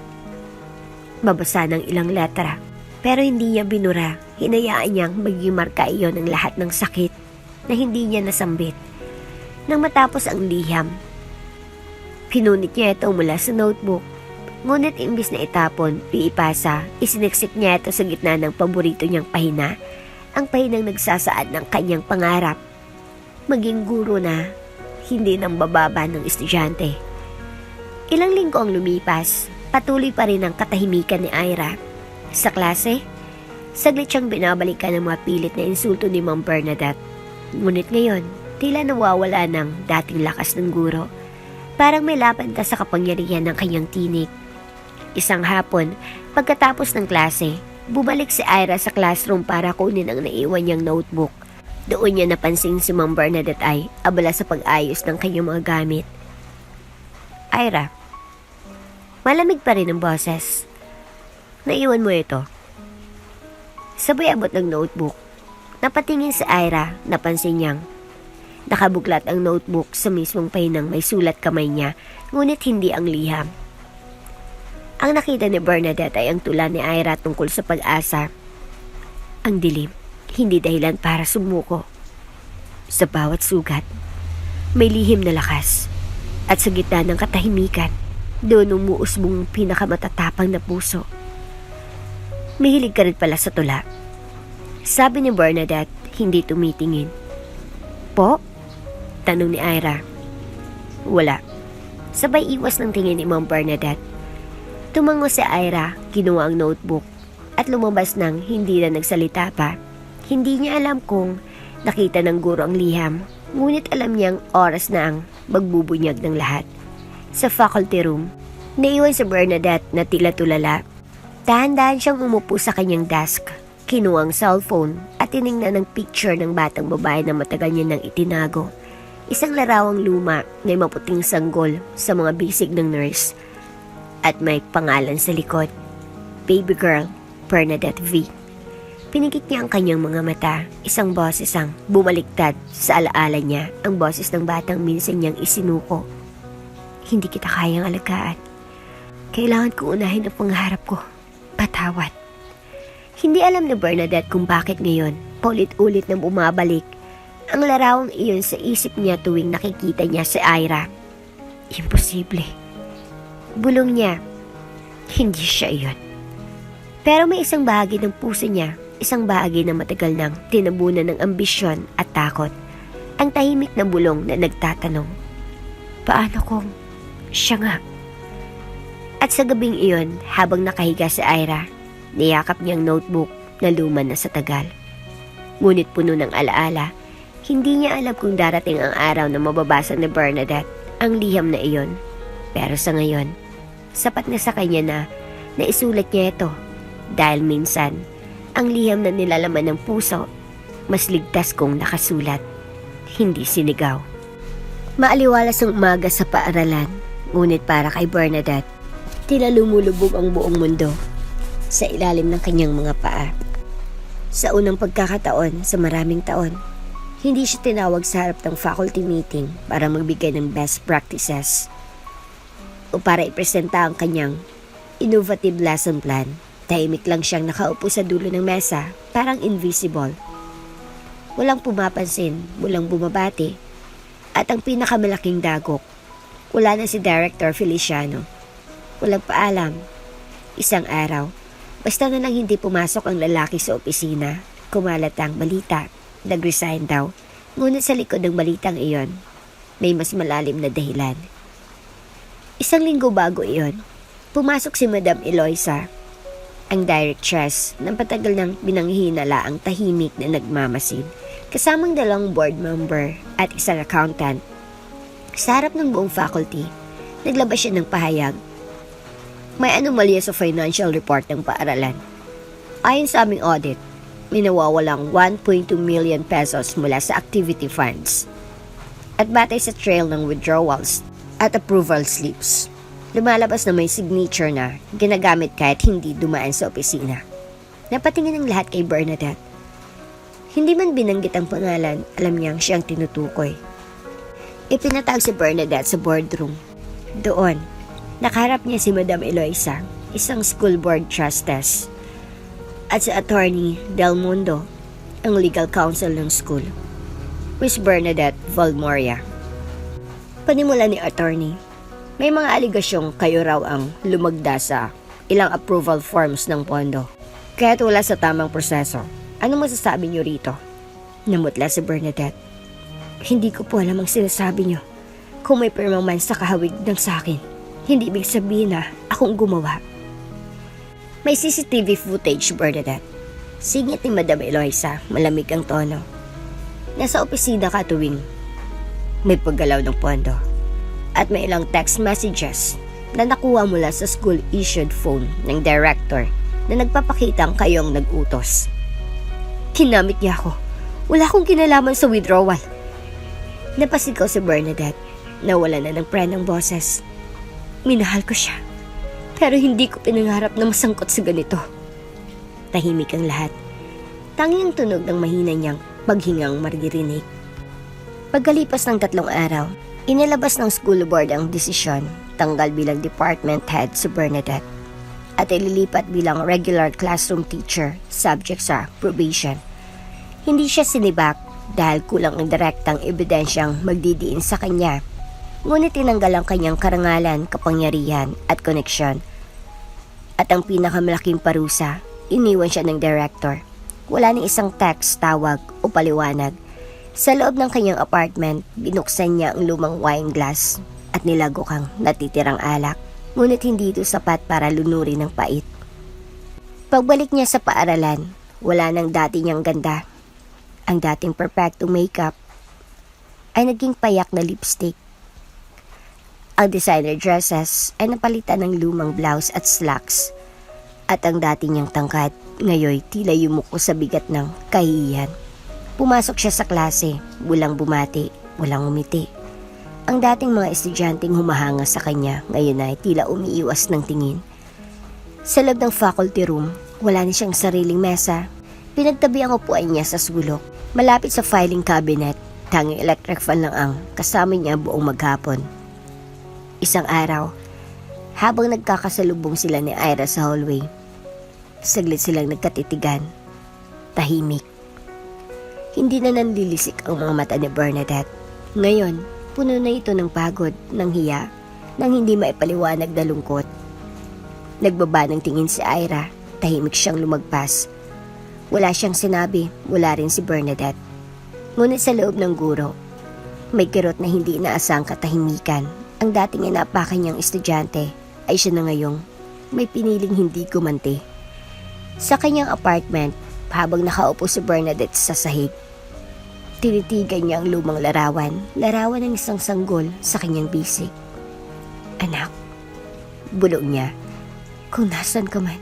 Mabasa ng ilang letra, pero hindi niya binura. Hinayaan niyang maging marka iyon ng lahat ng sakit na hindi niya nasambit. Nang matapos ang liham, pinunit niya ito mula sa notebook. Ngunit imbis na itapon, iipasa, isiniksik niya ito sa gitna ng paborito niyang pahina, ang pahinang nagsasaad ng kanyang pangarap. Maging guro na, hindi nang bababa ng estudyante. Ilang linggo ang lumipas, patuloy pa rin ang katahimikan ni Ira. Sa klase, saglit siyang binabalikan ng mga pilit na insulto ni Ma'am Bernadette. Ngunit ngayon, tila nawawala ng dating lakas ng guro. Parang may laban ka sa kapangyarihan ng kanyang tinig. Isang hapon, pagkatapos ng klase, bumalik si Ira sa classroom para kunin ang naiwan niyang notebook. Doon niya napansin si Ma'am Bernadette ay abala sa pag-ayos ng kanyang mga gamit. Ira, malamig pa rin ang boses. Naiwan mo ito. Sabay abot ng notebook. Napatingin si Ira, napansin niyang nakabuklat ang notebook sa mismong pahinang may sulat kamay niya, ngunit hindi ang liham. Ang nakita ni Bernadette ay ang tula ni Ira tungkol sa pag-asa. Ang dilim, hindi dahilan para sumuko. Sa bawat sugat, may lihim na lakas. At sa gitna ng katahimikan, doon umuusbong pinakamatatapang na puso. Mahilig ka rin pala sa tula. Sabi ni Bernadette, hindi tumitingin. Po? Tanong ni Ira. Wala. Sabay iwas ng tingin ni Ma'am Bernadette. Tumango si Ira, kinuha ang notebook, at lumabas nang hindi na nagsalita pa. Hindi niya alam kung nakita ng guro ang liham, ngunit alam niyang oras na ang magbubunyag ng lahat. Sa faculty room, naiwan si Bernadette na tila tulala. Dahan-dahan siyang umupo sa kanyang desk, kinuha ang cellphone at tiningnan ng picture ng batang babae na matagal niya nang itinago. Isang larawang luma na maputing sanggol sa mga bisig ng nurse at may pangalan sa likod. Baby girl, Bernadette V. Pinikit niya ang kanyang mga mata, isang boses ang bumaliktad sa alaala niya, ang boses ng batang minsan niyang isinuko. Hindi kita kayang alagaan. Kailangan kong unahin ang pangarap ko. Patawad. Hindi alam ni Bernadette kung bakit ngayon, paulit-ulit na bumabalik Ang larawang iyon sa isip niya tuwing nakikita niya si Ira. Imposible. Bulong niya, hindi siya iyon. Pero may isang bahagi ng puso niya, isang bahagi na matagal nang tinabunan ng ambisyon at takot. Ang tahimik na bulong na nagtatanong, paano kung siya nga? At sa gabing iyon, habang nakahiga si Ira, niyakap niyang notebook na luma na sa tagal. Ngunit puno ng alaala, hindi niya alam kung darating ang araw na mababasa ni Bernadette ang liham na iyon. Pero sa ngayon, sapat na sa kanya na naisulat niya ito dahil minsan, ang liham na nilalaman ng puso, mas ligtas kung nakasulat, hindi sinigaw. Maaliwalas ang umaga sa paaralan, ngunit para kay Bernadette, tila lumulubog ang buong mundo sa ilalim ng kanyang mga paa. Sa unang pagkakataon sa maraming taon, hindi siya tinawag sa harap ng faculty meeting para magbigay ng best practices o para ipresenta ang kanyang innovative lesson plan. Tahimik lang siyang nakaupo sa dulo ng mesa, parang invisible. Walang pumapansin, walang bumabati, at ang pinakamalaking dagok, wala na si Director Feliciano. Walang paalam. Isang araw, basta na lang hindi pumasok ang lalaki sa opisina, kumalat ang balita. Nag-resign daw, ngunit sa likod ng balitang iyon, may mas malalim na dahilan. Isang linggo bago iyon, pumasok si Madam Eloisa, ang directress ng patagal ng binanghinala ang tahimik na nagmamasid, kasamang dalawang board member at isang accountant. Sa harap ng buong faculty, naglabas siya ng pahayag. May anomalya sa financial report ng paaralan. Ayon sa aming audit, may nawawalang 1.2 million pesos mula sa activity funds. At batay sa trail ng withdrawals at approval slips, lumalabas na may signature na ginagamit kahit hindi dumaan sa opisina. Napatingin ang lahat kay Bernadette. Hindi man binanggit ang pangalan, alam niyang siyang tinutukoy. Ipinatawag si Bernadette sa boardroom. Doon, nakaharap niya si Madam Eloisa, isang school board trustess, at si Attorney Del Mundo, ang legal counsel ng school, Miss Bernadette Valmoria. Panimula ni Attorney, may mga aligasyong kayo raw ang lumagda sa ilang approval forms ng pondo. Kaya't wala sa tamang proseso. Ano masasabi niyo rito? Namutla si Bernadette. Hindi ko po alam ang sinasabi niyo. Kung may pirma man sa kahawig ng sakin, hindi ibig sabihin na akong gumawa. May CCTV footage, Bernadette. Singit ni Madam Eloisa, malamig ang tono. Nasa opisina ka tuwing may paggalaw ng pondo. At may ilang text messages na nakuha mula sa school-issued phone ng director na nagpapakitang kayong nag-utos. Kinamit niya ako. Wala akong kinalaman sa withdrawal. Napasigaw si Bernadette. Nawala na ng prenang boses. Minahal ko siya. Pero hindi ko pinangarap na masangkot sa ganito. Tahimik ang lahat. Tanging ang tunog ng mahina niyang paghingang maririnig. Pagkalipas ng 3 araw, inilabas ng school board ang desisyon, tanggal bilang department head si Bernadette at ililipat bilang regular classroom teacher subject sa probation. Hindi siya sinibak dahil kulang ang direktang ebidensyang magdidiin sa kanya. Ngunit tinanggal ang kanyang karangalan, kapangyarihan at koneksyon. At ang pinakamalaking parusa, iniwan siya ng director. Wala ni isang text, tawag o paliwanag. Sa loob ng kanyang apartment, binuksan niya ang lumang wine glass at nilagok ang natitirang alak. Ngunit hindi ito sapat para lunurin ng pait. Pagbalik niya sa paaralan, wala nang dati niyang ganda. Ang dating perfecto makeup ay naging payak na lipstick. Ang designer dresses ay napalitan ng lumang blouse at slacks. At ang dati niyang tangkad, ngayon tila yumuko sa bigat ng kahihiyan. Pumasok siya sa klase, walang bumati, walang umiti. Ang dating mga estudyanteng humahanga sa kanya, ngayon ay tila umiiwas ng tingin. Sa loob ng faculty room, wala na siyang sariling mesa. Pinagtabi ang upuan niya sa sulok. Malapit sa filing cabinet, tanging electric fan lang ang kasama niya buong maghapon. Isang araw, habang nagkakasalubong sila ni Ira sa hallway, saglit silang nagkatitigan. Tahimik. Hindi na nanlilisik ang mga mata ni Bernadette. Ngayon, puno na ito ng pagod, ng hiya, ng hindi maipaliwanag na lungkot. Nagbaba ng tingin si Ira, tahimik siyang lumagpas. Wala siyang sinabi, wala rin si Bernadette. Ngunit sa loob ng guro, may kirot na hindi inaasang katahimikan. Ang dating inapakan niyang estudyante ay siya na ngayong may piniling hindi gumanti. Sa kanyang apartment, habang nakaupo si Bernadette sa sahig, tinitigan niya ang lumang larawan ng isang sanggol sa kanyang bisig. Anak, bulong niya, kung nasan ka man,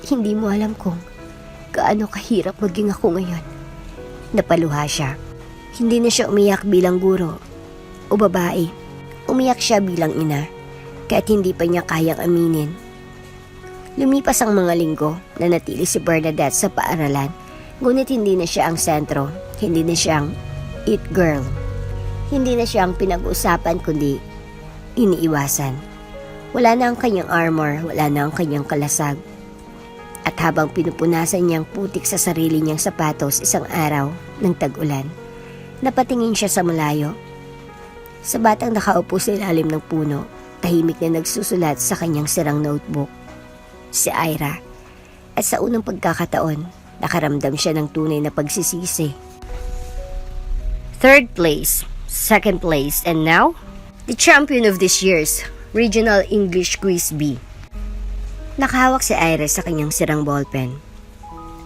hindi mo alam kung gaano kahirap maging ako ngayon. Napaluha siya. Hindi na siya umiyak bilang guro o babae. Umiyak siya bilang ina, kahit hindi pa niya kayang aminin. Lumipas ang mga linggo na natili si Bernadette sa paaralan, ngunit hindi na siya ang sentro, hindi na siya ang it girl. Hindi na siya ang pinag-uusapan kundi iniiwasan. Wala na ang kanyang armor, wala na ang kanyang kalasag. At habang pinupunasan niyang putik sa sarili niyang sapatos isang araw ng tag-ulan, napatingin siya sa malayo. Sa batang nakaupo sa ilalim ng puno, tahimik na nagsusulat sa kanyang sirang notebook. Si Ira. At sa unang pagkakataon, nakaramdam siya ng tunay na pagsisisi. Third place, second place, and now, the champion of this year's Regional English Quiz B. Nakahawak si Ira sa kanyang sirang ballpen.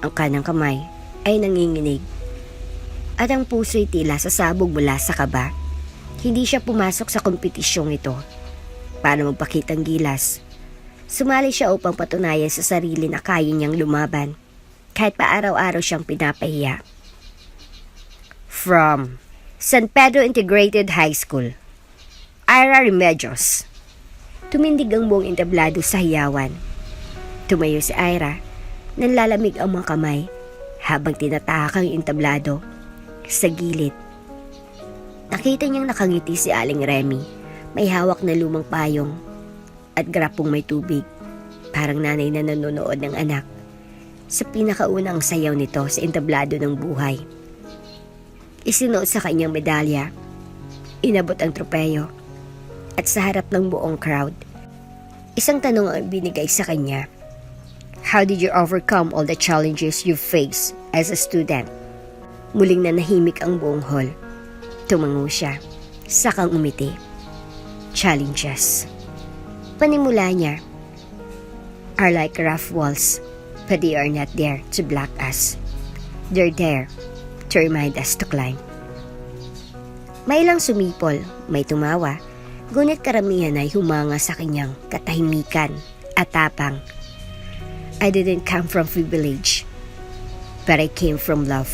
Ang kanang kamay ay nanginginig. At ang puso'y tila sasabog mula sa kaba. Hindi siya pumasok sa kompetisyong ito para magpakitang gilas. Sumali siya upang patunayan sa sarili na kaya niyang lumaban kahit pa araw-araw siyang pinapahiya. From San Pedro Integrated High School, Ira Remedios. Tumindig ang buong entablado sa hiyawan. Tumayo si Ira, nanlalamig ang mga kamay habang tinatahak ang entablado sa gilid. Nakita niyang nakangiti si Aling Remy, may hawak na lumang payong at grapong may tubig, parang nanay na nanonood ng anak. Sa pinakaunang sayaw nito sa entablado ng buhay. Isinuot sa kanyang medalya, inabot ang tropeyo, at sa harap ng buong crowd, isang tanong ang binigay sa kanya. How did you overcome all the challenges you faced as a student? Muling nanahimik ang buong hall. Tumango siya, sakang umiti. Challenges. Panimula niya are like rough walls, but they are not there to block us. They're there to remind us to climb. May ilang sumipol, may tumawa, ngunit karamihan ay humanga sa kanyang katahimikan at tapang. I didn't come from privilege, but I came from love.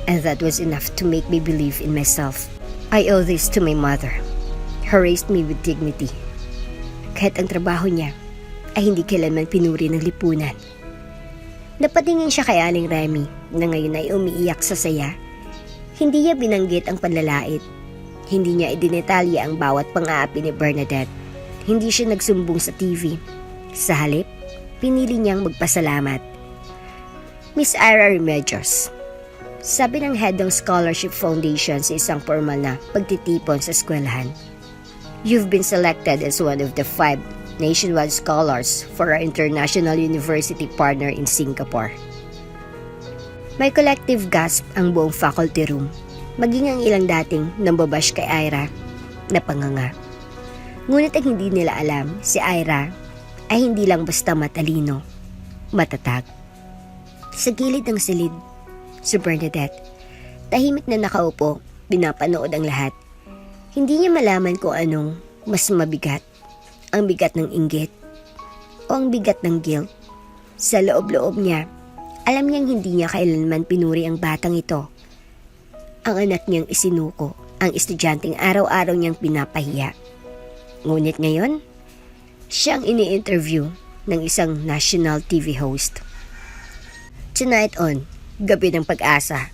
And that was enough to make me believe in myself. I owe this to my mother, who raised me with dignity. Kahit ang trabaho niya ay hindi kailanman pinuri ng lipunan. Napatingin siya kay Aling Remy na ngayon ay umiiyak sa saya. Hindi niya binanggit ang panlalait. Hindi niya idinetalya ang bawat pang-aapi ni Bernadette. Hindi siya nagsumbong sa TV. Sa halip, pinili niyang magpasalamat. Miss Ira Remedios. Sabi ng head ng Scholarship Foundation sa isang formal na pagtitipon sa eskwelahan. You've been selected as one of the 5 nationwide scholars for our international university partner in Singapore. May collective gasp ang buong faculty room, maging ang ilang dating nambabash kay Ira na panganga. Ngunit ang hindi nila alam, si Ira ay hindi lang basta matalino, matatag. Sa gilid ng silid, si Bernadette, tahimik na nakaupo, pinapanood ang lahat. Hindi niya malaman kung anong mas mabigat, ang bigat ng inggit o ang bigat ng guilt. Sa loob-loob niya, alam niyang hindi niya kailanman pinuri ang batang ito. Ang anak niyang isinuko, ang estudyanteng araw-araw niyang pinapahiya. Ngunit ngayon, siya ang ini-interview ng isang national TV host. Tonight on Gabi ng Pag-asa,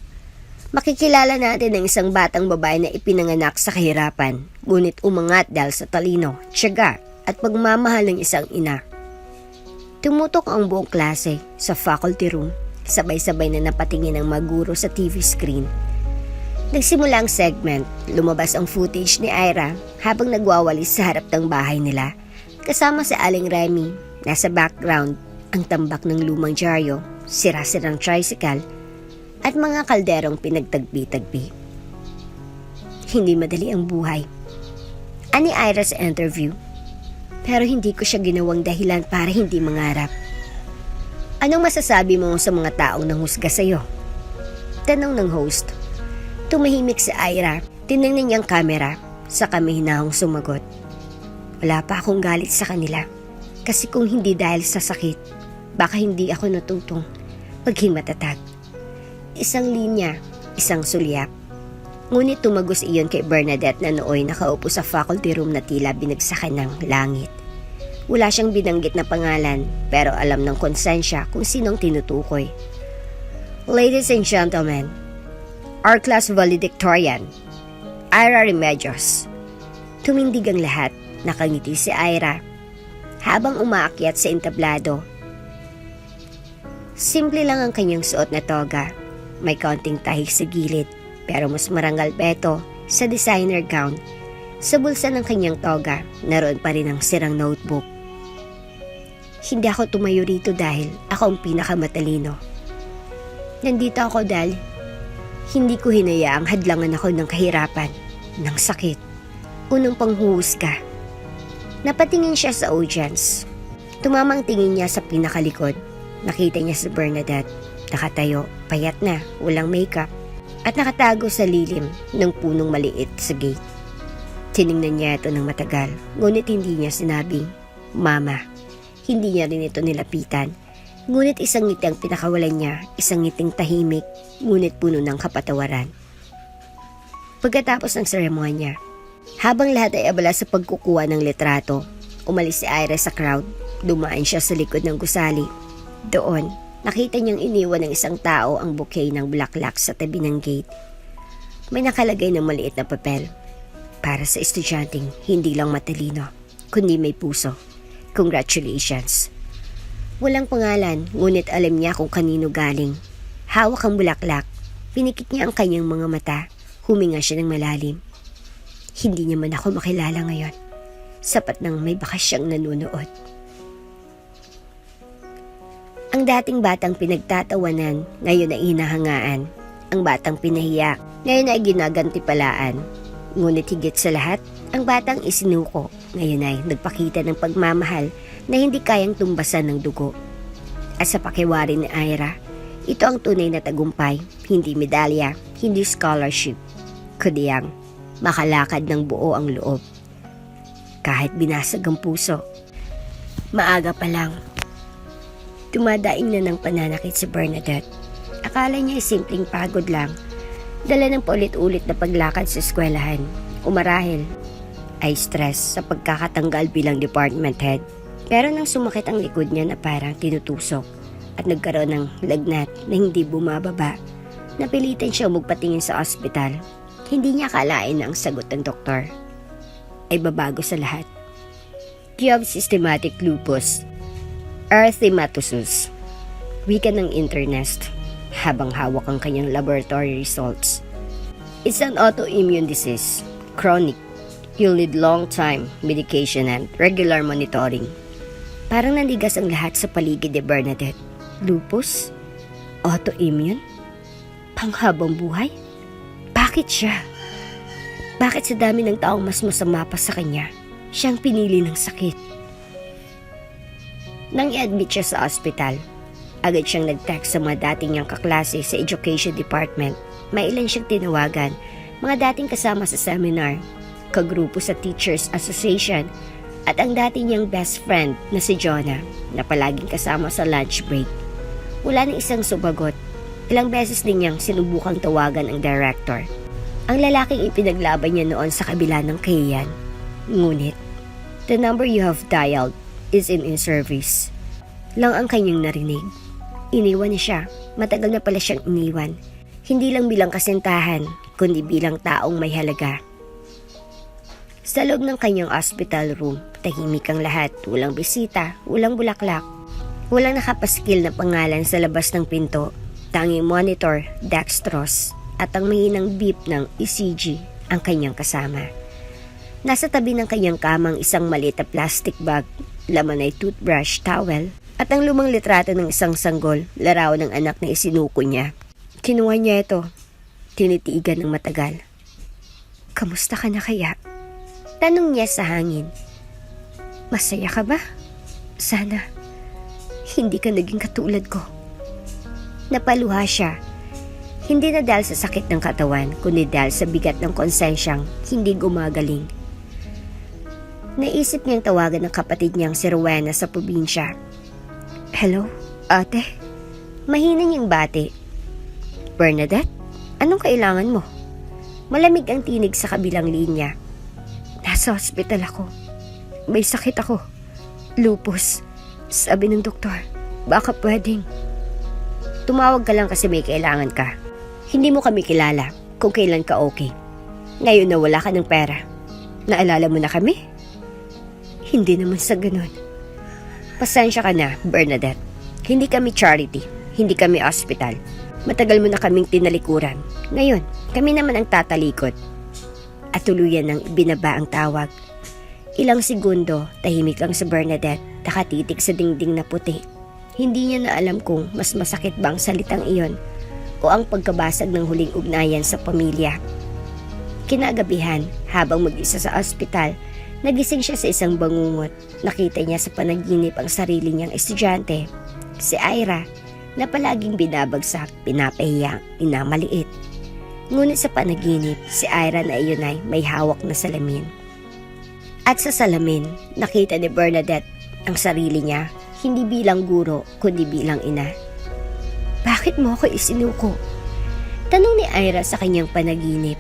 makikilala natin ang isang batang babae na ipinanganak sa kahirapan, ngunit umangat dahil sa talino, tiyaga at pagmamahal ng isang ina. Tumutok ang buong klase sa faculty room Sabay-sabay na napatingin ang maguro sa TV screen. Nagsimula ang segment, lumabas ang footage ni Ira habang nagwawalis sa harap ng bahay nila. Kasama si Aling Remy, nasa background ang tambak ng lumang dyaryo, sira-sirang tricycle, at mga kalderong pinagtagpi-tagpi. Hindi madali ang buhay. Ani Ira sa interview, pero hindi ko siya ginawang dahilan para hindi mangarap. Anong masasabi mo sa mga taong nanghusga sa'yo? Tanong ng host. Tumahimik si Ira, tinignan niyang kamera, saka mahinahong sumagot. Wala pa akong galit sa kanila, kasi kung hindi dahil sa sakit, baka hindi ako natutong maging matatag. Isang linya, isang sulyap. Ngunit tumagos iyon kay Bernadette na nooy nakaupo sa faculty room na tila binagsakan ng langit. Wala siyang binanggit na pangalan, pero alam ng konsensya kung sinong tinutukoy. Ladies and gentlemen, our class valedictorian, Ira Remedios. Tumindig ang lahat, nakangiti si Ira habang umaakyat sa entablado. Simple lang ang kanyang suot na toga, may kaunting tahi sa gilid, pero mas marangal beto sa designer gown. Sa bulsa ng kanyang toga, naroon pa rin ang sirang notebook. Hindi ako tumayo rito dahil ako ang pinakamatalino. Nandito ako dahil hindi ko hinayaang hadlangan ako ng kahirapan, ng sakit, o ng panghuhusga. Napatingin siya sa audience. Tumamang tingin niya sa pinakalikod. Nakita niya si Bernadette, nakatayo, payat na, walang makeup, at nakatago sa lilim ng punong maliit sa gate. Tiningnan niya ito ng matagal, ngunit hindi niya sinabing, Mama. Hindi niya rin ito nilapitan, ngunit isang ngiti ang pinakawalan niya, isang ngiting tahimik, ngunit puno ng kapatawaran. Pagkatapos ng seremonya, habang lahat ay abala sa pagkukuha ng litrato, umalis si Ira sa crowd, dumaan siya sa likod ng gusali. Doon, nakita niyang iniwan ng isang tao ang bouquet ng bulaklak sa tabi ng gate. May nakalagay na maliit na papel. Para sa estudyanteng hindi lang matalino, kundi may puso. Congratulations. Walang pangalan, ngunit alam niya kung kanino galing. Hawak ang bulaklak, pinikit niya ang kanyang mga mata, huminga siya ng malalim. Hindi niya man ako makilala ngayon. Sapat nang may bakas siyang nanunood. Ang dating batang pinagtatawanan, ngayon ay hinahangaan. Ang batang pinahiya, ngayon ay ginagantipalaan. Ngunit higit sa lahat, ang batang isinuko, ngayon ay nagpakita ng pagmamahal na hindi kayang tumbasan ng dugo. At sa pakiwari ni Ira, ito ang tunay na tagumpay, hindi medalya, hindi scholarship, kundi ang makalakad ng buo ang loob. Kahit binasag ang puso, maaga pa lang, dumadaing na ng pananakit si Bernadette. Akala niya ay simpleng pagod lang, dala ng paulit-ulit na paglakad sa eskwelahan. Umarahil ay stress sa pagkakatanggal bilang department head. Pero nang sumakit ang likod niya na parang tinutusok at nagkaroon ng lagnat na hindi bumababa, napilitan siya magpatingin sa ospital. Hindi niya akalain na ang sagot ng doktor ay babago sa lahat. You have systematic lupus erythematosus, wika ng internist, habang hawak ang kanyang laboratory results. It's an autoimmune disease, chronic. You'll need long-time medication and regular monitoring. Parang nandigas ang lahat sa paligid ni Bernadette. Lupus? Autoimmune? Panghabang buhay? Bakit siya? Bakit sa dami ng taong mas masama pa sa kanya, siyang pinili ng sakit? Nang i-admit siya sa ospital, agad siyang nag-text sa mga dating niyang kaklase sa education department. May ilan siyang tinawagan, mga dating kasama sa seminar, kagrupo sa Teachers Association, at ang dating niyang best friend na si Jonah na palaging kasama sa lunch break. Wala nang isang sumagot. Ilang beses din niyang sinubukang tawagan ang director, ang lalaking ipinaglaban niya noon sa kabila ng kahiyan. Ngunit, the number you have dialed is in service lang ang kanyang narinig. Iniwan niya siya. Matagal na pala siyang iniwan. Hindi lang bilang kasintahan, kundi bilang taong may halaga. Sa loob ng kanyang hospital room, tahimik ang lahat. Walang bisita, walang bulaklak. Walang nakapaskil na pangalan sa labas ng pinto. Tanging monitor, dextrose, at ang mahinang beep ng ECG ang kanyang kasama. Nasa tabi ng kanyang kamang isang maliit na plastic bag, laman ay toothbrush, towel, at ang lumang litrato ng isang sanggol, larawan ng anak na isinuko niya. Kinuha niya ito, tinitiigan ng matagal. Kamusta ka na kaya? Tanong niya sa hangin. Masaya ka ba? Sana, hindi ka naging katulad ko. Napaluha siya. Hindi na dahil sa sakit ng katawan, kundi dahil sa bigat ng konsensyang hindi gumagaling. Naisip niyang tawagan ng kapatid niyang si Rowena sa probinsya. Hello, ate? Mahina niyang bati. Bernadette, anong kailangan mo? Malamig ang tinig sa kabilang linya. Nasa hospital ako. May sakit ako. Lupus. Sabi ng doktor, baka pwedeng. Tumawag ka lang kasi may kailangan ka. Hindi mo kami kilala kung kailan ka okay. Ngayon na wala ka ng pera. Naalala mo na kami? Hindi naman sa ganun. Pasensya ka na, Bernadette. Hindi kami charity. Hindi kami hospital. Matagal mo na kaming tinalikuran. Ngayon, kami naman ang tatalikod. At tuluyan ng ibinaba ang tawag. Ilang segundo, tahimik lang si Bernadette, nakatitig sa dingding na puti. Hindi niya na alam kung mas masakit ba ang salitang iyon o ang pagkabasag ng huling ugnayan sa pamilya. Kinagabihan, habang mag-isa sa ospital, nagising siya sa isang bangungot. Nakita niya sa panaginip ang sarili niyang estudyante, si Ira, na palaging binabagsak, pinapahiya, pinamaliit. Ngunit sa panaginip, si Ira na iyon ay may hawak na salamin. At sa salamin, nakita ni Bernadette ang sarili niya, hindi bilang guro, kundi bilang ina. Bakit mo ako isinuko? Tanong ni Ira sa kanyang panaginip.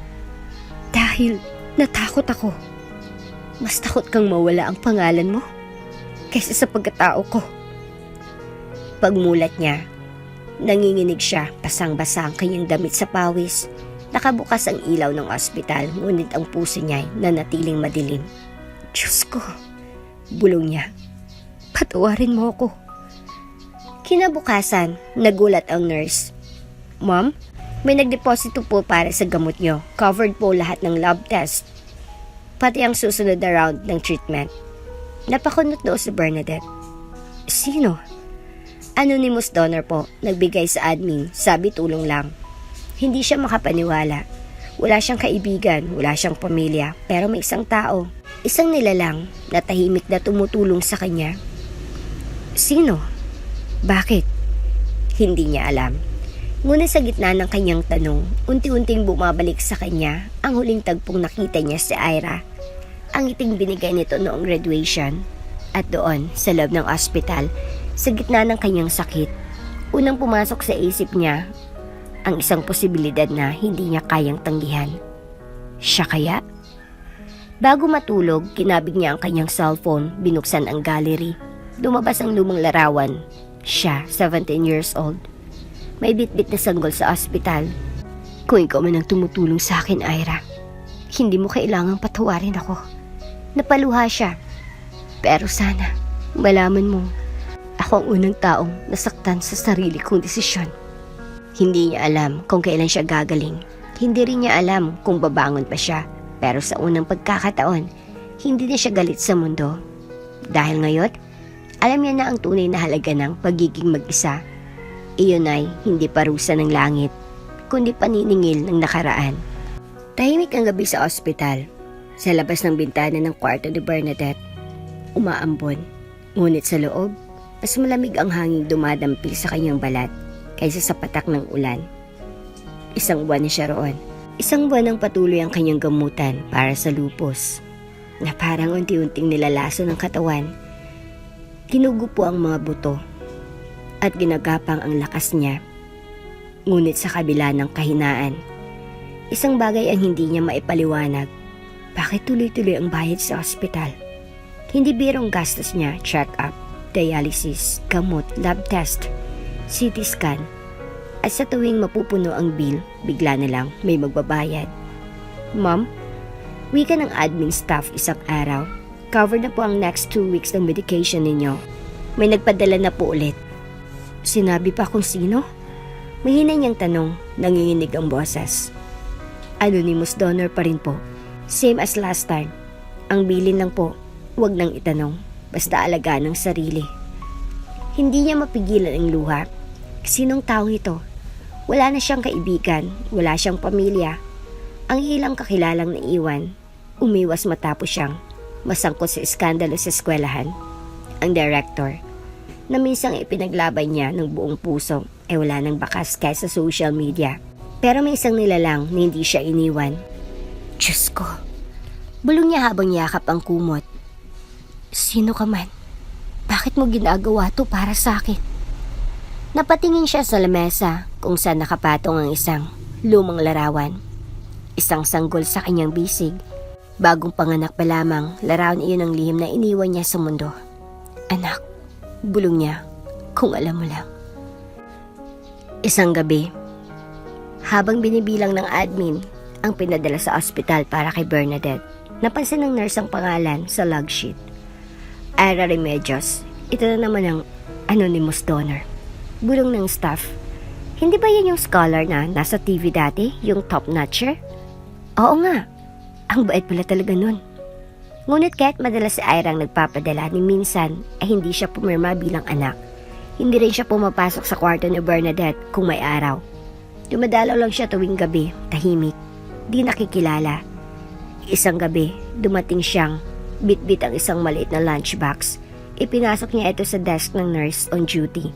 Dahil natakot ako. Mas takot kang mawala ang pangalan mo kaysa sa pagkatao ko. Pagmulat niya, nanginginig siya, basang-basa ang kanyang damit sa pawis. Nakabukas ang ilaw ng ospital, ngunit ang puso niya ay nanatiling madilim. Diyos ko, bulong niya. Patawarin mo ako. Kinabukasan, nagulat ang nurse. Ma'am, may nagdeposito po para sa gamot niyo. Covered po lahat ng lab test. Pati ang susunod na round ng treatment. Napakunot noo si Bernadette. Sino? Anonymous donor po, nagbigay sa admin, sabi tulong lang. Hindi siya makapaniwala. Wala siyang kaibigan, wala siyang pamilya, pero may isang tao, isang nilalang na tahimik na tumutulong sa kanya. Sino? Bakit? Hindi niya alam. Ngunit sa gitna ng kanyang tanong, unti-unting bumabalik sa kanya ang huling tagpong nakita niya si Ira. Ang iting binigay nito noong graduation. At doon, sa loob ng ospital, sa gitna ng kanyang sakit, unang pumasok sa isip niya ang isang posibilidad na hindi niya kayang tanggihan. Siya kaya? Bago matulog, kinabig niya ang kanyang cellphone, binuksan ang gallery. Lumabas ang lumang larawan. Siya, 17 years old. May bitbit na sanggol sa ospital. Kung ikaw man ang tumutulong sa akin, Ira, hindi mo kailangang patawarin ako. Napaluha siya. Pero sana, malaman mo, ako ang unang taong nasaktan sa sarili kong desisyon. Hindi niya alam kung kailan siya gagaling. Hindi rin niya alam kung babangon pa siya. Pero sa unang pagkakataon, hindi na siya galit sa mundo. Dahil ngayon, alam niya na ang tunay na halaga ng pagiging mag-isa. Iyon ay hindi parusa ng langit, kundi paniningil ng nakaraan. Tahimik ang gabi sa ospital. Sa labas ng bintana ng kwarto ni Bernadette, umaambon. Ngunit sa loob, mas malamig ang hangin dumadampil sa kanyang balat kaysa sa patak ng ulan. Isang buwan na siya roon. Isang buwan ang patuloy ang kanyang gamutan para sa lupus, na parang unti-unting nilalaso ng katawan. Ginugupo ang mga buto at ginagapang ang lakas niya. Ngunit sa kabila ng kahinaan, isang bagay ang hindi niya maipaliwanag. Bakit tuloy-tuloy ang bayad sa ospital? Hindi birong gastos niya, check-up, dialysis, gamot, lab test, CT scan. At sa tuwing mapupuno ang bill, bigla na lang may magbabayad. Ma'am, wika ng admin staff isang araw. Covered na po ang next 2 weeks ng medication ninyo. May nagpadala na po ulit. Sinabi pa kung sino? Mahina niyang tanong, nanginginig ang boses. Anonymous donor pa rin po. Same as last time. Ang bilin lang po, wag nang itanong. Basta alagaan ng sarili. Hindi niya mapigilan ang luha. Sinong tao ito? Wala na siyang kaibigan, wala siyang pamilya. Ang ilang kakilalang naiwan, umiwas matapos siyang masangkot sa iskandalo sa eskwelahan. Ang director, na minsang ipinaglaban niya ng buong puso, wala nang bakas kahit sa social media. Pero may isang nilalang na hindi siya iniwan. Diyos ko, bulong niya habang yakap ang kumot. Sino ka man? Bakit mo ginagawa to para sa akin? Napatingin siya sa lamesa kung saan nakapatong ang isang lumang larawan. Isang sanggol sa kanyang bisig. Bagong panganak pa lamang, larawan iyon ang lihim na iniwan niya sa mundo. Anak, bulong niya, kung alam mo lang. Isang gabi, habang binibilang ng admin ang pinadala sa ospital para kay Bernadette, napansin ng nurse ang pangalan sa log sheet. Ira Remedios, ito na naman ang anonymous donor. Bulong ng staff, hindi ba yan yung scholar na nasa TV dati, yung top-notcher? Oo nga, ang bait pala talaga nun. Ngunit kahit madalas si Ira ang nagpapadala, ni minsan ay hindi siya pumirma bilang anak. Hindi rin siya pumapasok sa kwarto ni Bernadette kung may araw. Dumadalaw lang siya tuwing gabi, tahimik, di nakikilala. Isang gabi, dumating siyang bitbit ang isang maliit na lunchbox. Ipinasok niya ito sa desk ng nurse on duty.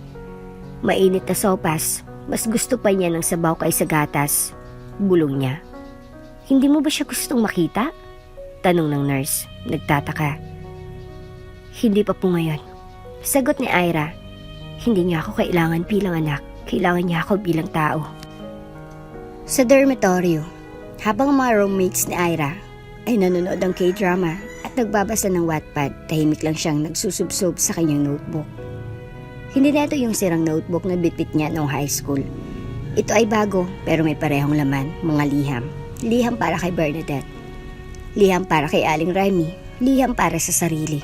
Mainit na sopas, mas gusto pa niya ng sabaw kaysa gatas. Bulong niya. Hindi mo ba siya gustong makita? Tanong ng nurse, nagtataka. Hindi pa po ngayon. Sagot ni Ira, hindi niya ako kailangan bilang anak, kailangan niya ako bilang tao. Sa dormitoryo, habang mga roommates ni Ira ay nanonood ng K-drama at nagbabasa ng Wattpad, tahimik lang siyang nagsusubsob sa kanyang notebook. Hindi na ito yung sirang notebook na bitbit niya noong high school. Ito ay bago pero may parehong laman, mga liham. Liham para kay Bernadette. Liham para kay Aling Remy. Liham para sa sarili.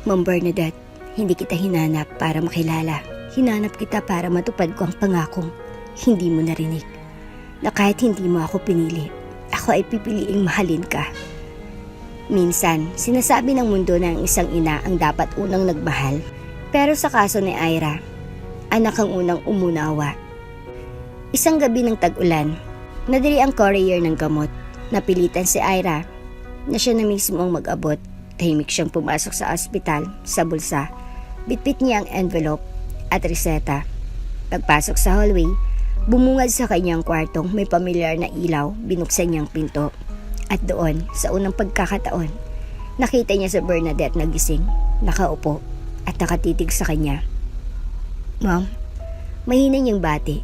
Ma'am Bernadette, hindi kita hinanap para makilala. Hinanap kita para matupad ko ang pangakong hindi mo narinig. Na kahit hindi mo ako pinili, ako ay pipiliing mahalin ka. Minsan, sinasabi ng mundo na ang isang ina ang dapat unang nagmahal. Pero sa kaso ni Ira, anak ang unang umunawa. Isang gabi ng tag-ulan, nadali ang courier ng gamot. Napilitan si Ira na siya na mismo ang mag-abot. Tahimik siyang pumasok sa ospital, sa bulsa. Bitbit niya ang envelope at reseta. Pagpasok sa hallway, bumungad sa kanyang kwartong may pamilyar na ilaw, binuksan niyang pinto. At doon, sa unang pagkakataon, nakita niya si Bernadette na gising, nakaupo at nakatitig sa kanya. Ma'am, mahina niyang bati.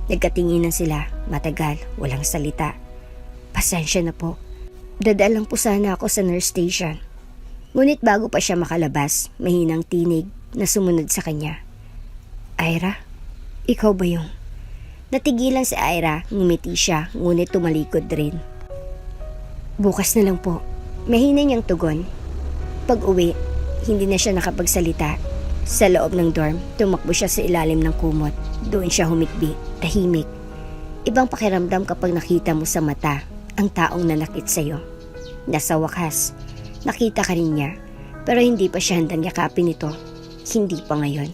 Nagkatinginan sila, matagal, walang salita. Pasensya na po. Dadaan lang po sana ako sa nurse station. Ngunit bago pa siya makalabas, mahinang tinig na sumunod sa kanya. Ira, ikaw ba yung... Natigilan si Ira, ngumiti siya, ngunit tumalikod rin. Bukas na lang po. Mahina niyang tugon. Pag uwi, hindi na siya nakapagsalita. Sa loob ng dorm, tumakbo siya sa ilalim ng kumot. Doon siya humikbi, tahimik. Ibang pakiramdam kapag nakita mo sa mata ang taong nanakit sa'yo. Nasa wakas, nakita ka rin niya, pero hindi pa siya handang yakapin ito. Hindi pa ngayon.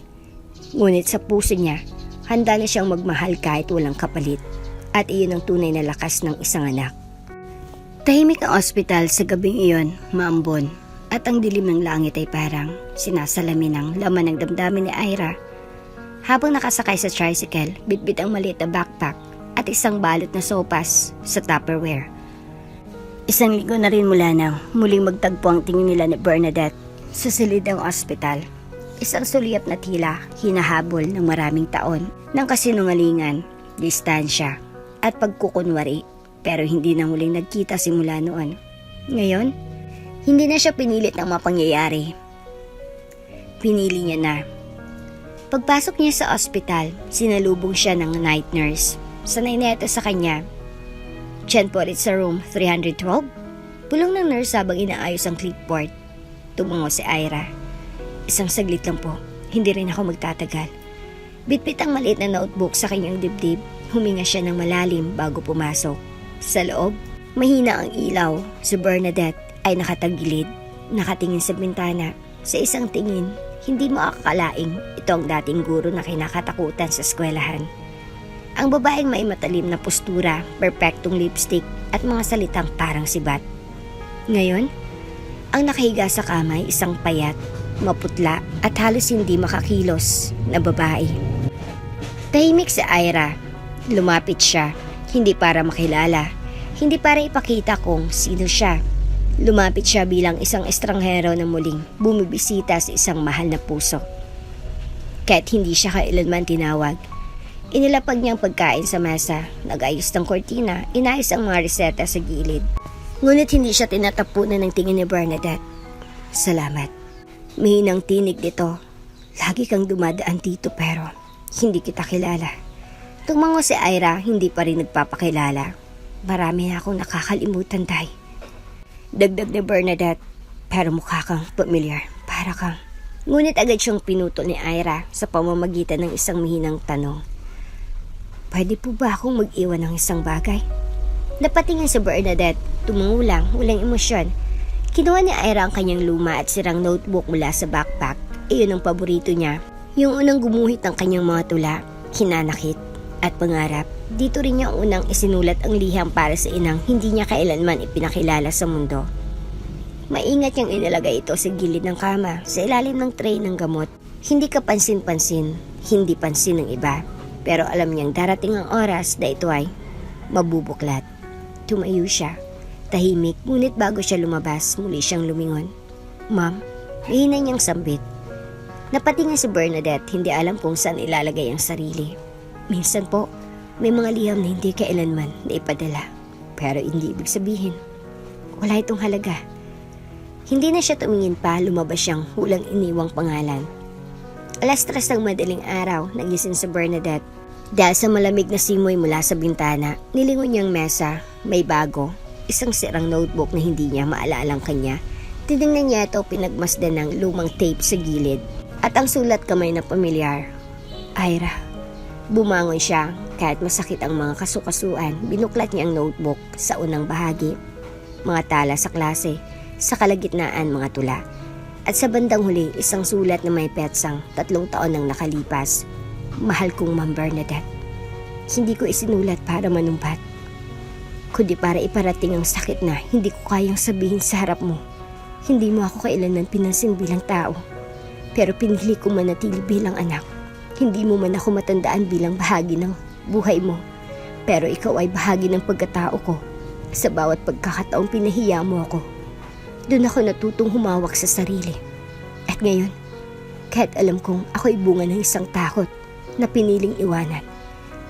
Ngunit sa puso niya, handa na siyang magmahal kahit walang kapalit. At iyon ang tunay na lakas ng isang anak. Tahimik ang ospital sa gabing iyon, maambon. At ang dilim ng langit ay parang sinasalamin ng laman ng damdamin ni Ira. Habang nakasakay sa tricycle, bitbit ang maliit na backpack at isang balot na sopas sa Tupperware. Isang linggo na rin mula nang muling magtagpo ang tingin nila ni Bernadette sa silid ng ospital. Isang suliyap na tila hinahabol ng maraming taon ng kasinungalingan, distansya at pagkukunwari, pero hindi na muling nagkita simula noon. Ngayon, hindi na siya pinilit ng mga pangyayari. Pinili niya na. Pagpasok niya sa ospital, sinalubong siya ng night nurse. Sanay na ito sa kanya. Chen po ulit sa room 312. Pulong ng nurse habang inaayos ang clipboard. Tumungo si Ira. Isang saglit lang po. Hindi rin ako magtatagal. Bitbit ang maliit na notebook sa kanyang dibdib. Huminga siya ng malalim bago pumasok. Sa loob, mahina ang ilaw. Si Bernadette ay nakatagilid, nakatingin sa bintana. Sa isang tingin, hindi mo akakalaing ito ang dating guro na kinakatakutan sa eskwelahan. Ang babaeng may matalim na postura, perpektong lipstick at mga salitang parang sibat. Ngayon, ang nakahiga sa kamay isang payat, maputla at halos hindi makakilos na babae. Tahimik si Ira. Lumapit siya, hindi para makilala, hindi para ipakita kung sino siya. Lumapit siya bilang isang estranghero na muling bumibisita sa isang mahal na puso. Kahit hindi siya kailanman tinawag, inilapag niya ang pagkain sa mesa, nag-ayos ng kortina, inayos ang mga reseta sa gilid. Ngunit hindi siya tinatapunan ng tingin ni Bernadette. Salamat. Mihinang tinig nito. Lagi kang dumadaan dito pero hindi kita kilala. Tumango si Ira, hindi pa rin nagpapakilala. Marami na akong nakakalimutan, Tay. Dagdag ni Bernadette, pero mukha kang familiar. Para kang... Ngunit agad siyang pinutol ni Ira sa pamamagitan ng isang mihinang tanong. Pwede po ba akong mag-iwan ng isang bagay? Napatingin si Bernadette, tumango lang, walang emosyon. Kinuha ni Ira ang kanyang luma at sirang notebook mula sa backpack. Iyon ang paborito niya. Yung unang gumuhit ng kanyang mga tula, hinanakit at pangarap. Dito rin niya unang isinulat ang liham para sa inang hindi niya kailanman ipinakilala sa mundo. Maingat niyang inilagay ito sa gilid ng kama, sa ilalim ng tray ng gamot. Hindi ka pansin-pansin, hindi pansin ng iba. Pero alam niyang darating ang oras na ito ay mabubuklat. Tumayo siya, tahimik, ngunit bago siya lumabas, muli siyang lumingon. Ma'am, mahina niyang sambit. Napatingin si Bernadette, hindi alam kung saan ilalagay ang sarili. Minsan po, may mga liham na hindi kailanman na ipadala. Pero hindi ibig sabihin, wala itong halaga. Hindi na siya tumingin pa, lumabas siyang walang iniwang pangalan. 3:00 ng madaling araw, nagising si Bernadette. Dahil sa malamig na simoy mula sa bintana, nilingon niyang mesa, may bago, isang sirang notebook na hindi niya maalalang kanya. Tinignan niya ito, pinagmasdan ng lumang tape sa gilid. At ang sulat kamay na pamilyar, Ira. Bumangon siya, kahit masakit ang mga kasukasuan, binuklat niya ang notebook sa unang bahagi. Mga tala sa klase, sa kalagitnaan mga tula. At sa bandang huli, isang sulat na may petsang 3 taon nang nakalipas. Mahal kong Ma'am Bernadette. Hindi ko isinulat para manumpat, kundi para iparating ang sakit na hindi ko kayang sabihin sa harap mo. Hindi mo ako kailanman pinansin bilang tao, pero pinili kong manatili bilang anak. Hindi mo man ako matandaan bilang bahagi ng buhay mo, pero ikaw ay bahagi ng pagkatao ko. Sa bawat pagkakataong pinahiya mo ako, doon ako natutong humawak sa sarili. At ngayon, kahit alam kong ako'y bunga ng isang takot na piniling iwanan,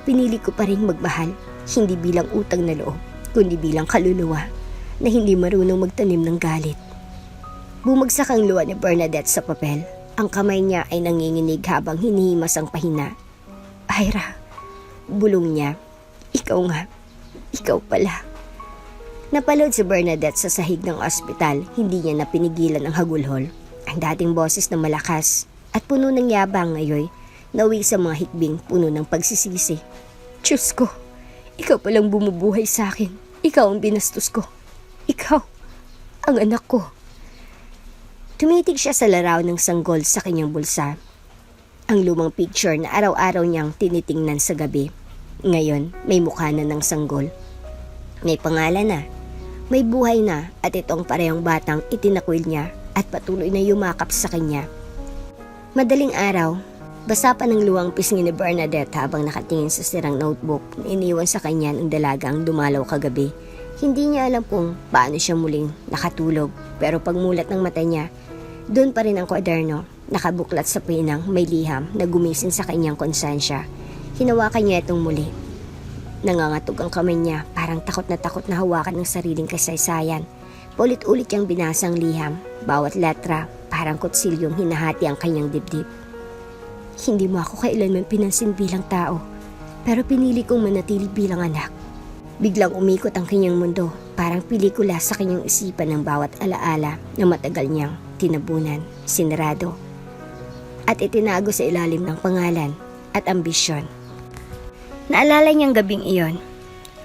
pinili ko pa rin magmahal, hindi bilang utang na loob, kundi bilang kaluluwa na hindi marunong magtanim ng galit. Bumagsak ang luha ni Bernadette sa papel. Ang kamay niya ay nanginginig habang hinihimas ang pahina. Ira, bulong niya. Ikaw nga, ikaw pala. Napalod si Bernadette sa sahig ng ospital, hindi niya napinigilan ang hagulhol. Ang dating boses na malakas at puno ng yabang ngayon, nauwi sa mga hikbing puno ng pagsisisi. Diyos ko, ikaw palang bumubuhay sa akin. Ikaw ang binastos ko. Ikaw, ang anak ko. Tumitig siya sa laraw ng sanggol sa kanyang bulsa. Ang lumang picture na araw-araw niyang tinitingnan sa gabi. Ngayon, may mukha na ng sanggol. May pangalan na, may buhay na, at itong parehong batang itinakwil niya at patuloy na yumakap sa kanya. Madaling araw, basa pa ng luwang pisngi ni Bernadette habang nakatingin sa sirang notebook na iniwan sa kanya ng dalagang dumalaw kagabi. Hindi niya alam kung paano siya muling nakatulog, pero pagmulat ng mata niya, doon pa rin ang kwaderno, nakabuklat sa pinang may liham na gumising sa kanyang konsensya. Hinawakan niya itong muli. Nangangatog ang kamay niya, parang takot na hawakan ng sariling kasaysayan. Paulit-ulit niyang binasang liham, bawat letra, parang kutsilyong hinahati ang kanyang dibdib. Hindi mo ako kailanman pinansin bilang tao, pero pinili kong manatili bilang anak. Biglang umikot ang kanyang mundo, parang pelikula sa kanyang isipan ng bawat alaala na matagal niyang tinabunan, sinarado. at itinago sa ilalim ng pangalan at ambisyon. Naalala niyang gabing iyon,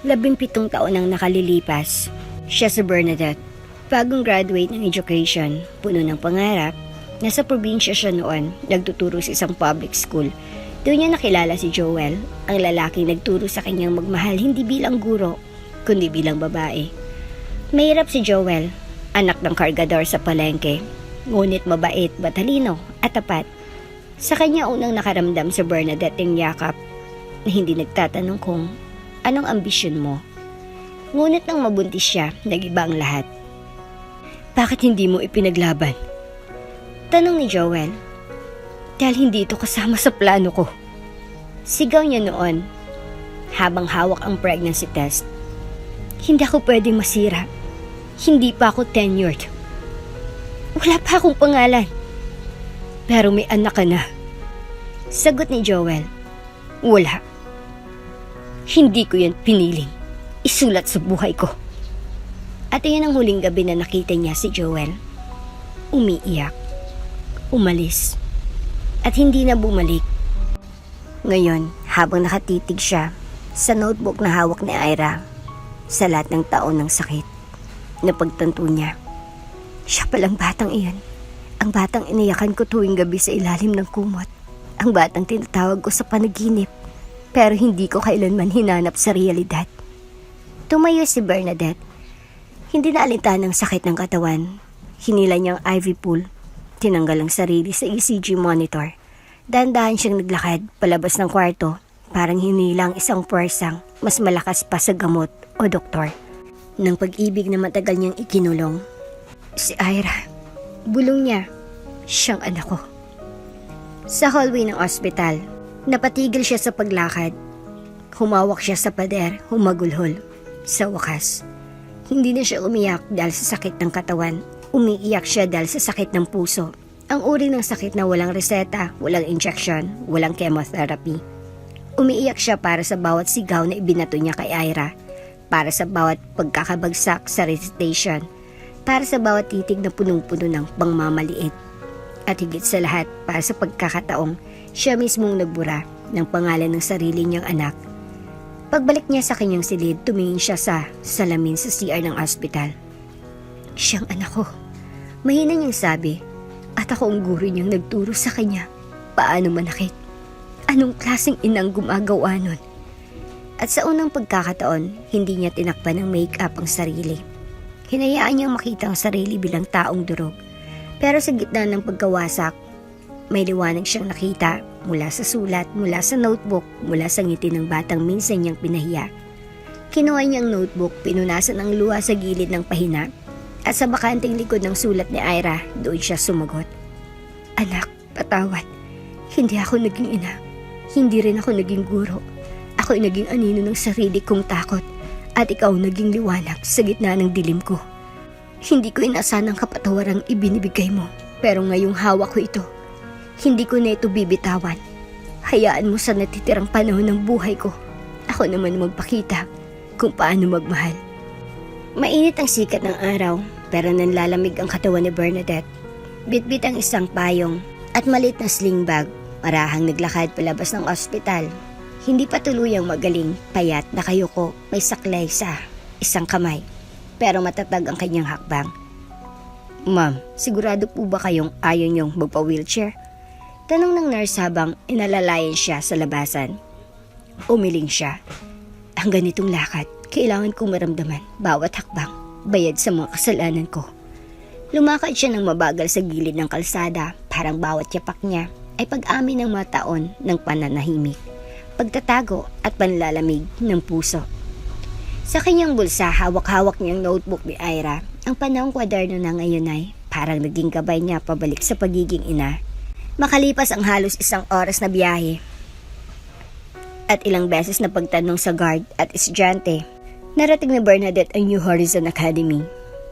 17 taon nang nakalilipas. Siya si Bernadette, bagong graduate ng education, puno ng pangarap. Nasa probinsya siya noon, nagtuturo sa isang public school. Doon niya nakilala si Joel, ang lalaking nagturo sa kanyang magmahal hindi bilang guro, kundi bilang babae. Mahirap si Joel, anak ng kargador sa palengke, ngunit mabait, matalino at tapat. Sa kanya unang nakaramdam si Bernadette ng yakap na hindi nagtatanong kung anong ambisyon mo. Ngunit nang mabuntis siya, nag-iba ang lahat. Bakit hindi mo ipinaglaban? Tanong ni Joel. Dahil hindi ito kasama sa plano ko. Sigaw niya noon, habang hawak ang pregnancy test. Hindi ako pwedeng masira. Hindi pa ako tenured. Wala pa akong pangalan. Pero may anak ka na. Sagot ni Joel. Wala. Hindi ko yan piniling. Isulat sa buhay ko. At iyan ang huling gabi na nakita niya si Joel. Umiiyak. Umalis. At hindi na bumalik. Ngayon, habang nakatitig siya sa notebook na hawak ni Ira, sa lahat ng taon ng sakit, napagtanto niya. Siya palang batang iyan. Ang batang iniyakan ko tuwing gabi sa ilalim ng kumot. Ang batang tinatawag ko sa panaginip. Pero hindi ko kailanman hinanap sa realidad. Tumayo si Bernadette. Hindi na alintan ng sakit ng katawan. Hinila niyang IV pool. Tinanggal ang sarili sa ECG monitor. Dahan-dahan siyang naglakad palabas ng kwarto. Parang hinilang isang puwersang mas malakas pa sa gamot o doktor. Ng pag-ibig na matagal niyang ikinulong. Si Ira. Bulong niya. Siyang anak ko. Sa hallway ng ospital, napatigil siya sa paglakad. Humawak siya sa pader, humagulhol. Sa wakas, hindi na siya umiyak dahil sa sakit ng katawan. Umiiyak siya dahil sa sakit ng puso. Ang uri ng sakit na walang reseta, walang injection, walang chemotherapy. Umiiyak siya para sa bawat sigaw na ibinato niya kay Ira. Para sa bawat pagkakabagsak sa recitation. Para sa bawat titig na punong-puno ng pangmamaliit. At higit sa lahat, para sa pagkakataong siya mismong nagbura ng pangalan ng sarili niyang anak. Pagbalik niya sa kanyang silid, tumingin siya sa salamin sa CR ng ospital. Siyang anak ko. Mahina niyang sabi, at ako ang guro niyang nagturo sa kanya. Paano manakit? Anong klaseng inang gumagawa nun? At sa unang pagkakataon, hindi niya tinakpan ng make-up ang sarili. Hinayaan niyang makita ang sarili bilang taong durog. Pero sa gitna ng pagkawasak, may liwanag siyang nakita mula sa sulat, mula sa notebook, mula sa ngiti ng batang minsan niyang pinahiya. Kinuha niyang notebook, pinunasan ang luha sa gilid ng pahina, at sa bakanting likod ng sulat ni Ira, doon siya sumagot. Anak, patawad. Hindi ako naging ina. Hindi rin ako naging guro. Ako'y naging anino ng sarili kong takot, at ikaw naging liwanag sa gitna ng dilim ko. Hindi ko inasahan ang kapatawarang ibinibigay mo, pero ngayong hawak ko ito. Hindi ko na ito bibitawan. Hayaan mo sa natitirang panahon ng buhay ko. Ako naman magpakita kung paano magmahal. Mainit ang sikat ng araw, pero nanlalamig ang katawan ni Bernadette. Bitbit ang isang payong at maliit na sling bag. Marahang naglakad palabas ng ospital. Hindi pa tuluyang magaling, payat na kayuko, may saklay sa isang kamay. Pero matatag ang kanyang hakbang. Ma'am, sigurado po ba kayong ayaw niyong magpa-wheelchair? Tanong ng nurse habang inalalayan siya sa labasan. Umiling siya. Ang ganitong lakad, kailangan kong maramdaman bawat hakbang, bayad sa mga kasalanan ko. Lumakad siya ng mabagal sa gilid ng kalsada, parang bawat yapak niya ay pag-amin ng mga taon ng pananahimik, pagtatago at panlalamig ng puso. Sa kanyang bulsa, hawak-hawak niyang notebook ni Ira. Ang panahong kwaderno na ngayon ay parang naging gabay niya pabalik sa pagiging ina. Makalipas ang halos 1 oras na biyahe at ilang beses na pagtanong sa guard at estudyante, narating ni Bernadette ang New Horizon Academy.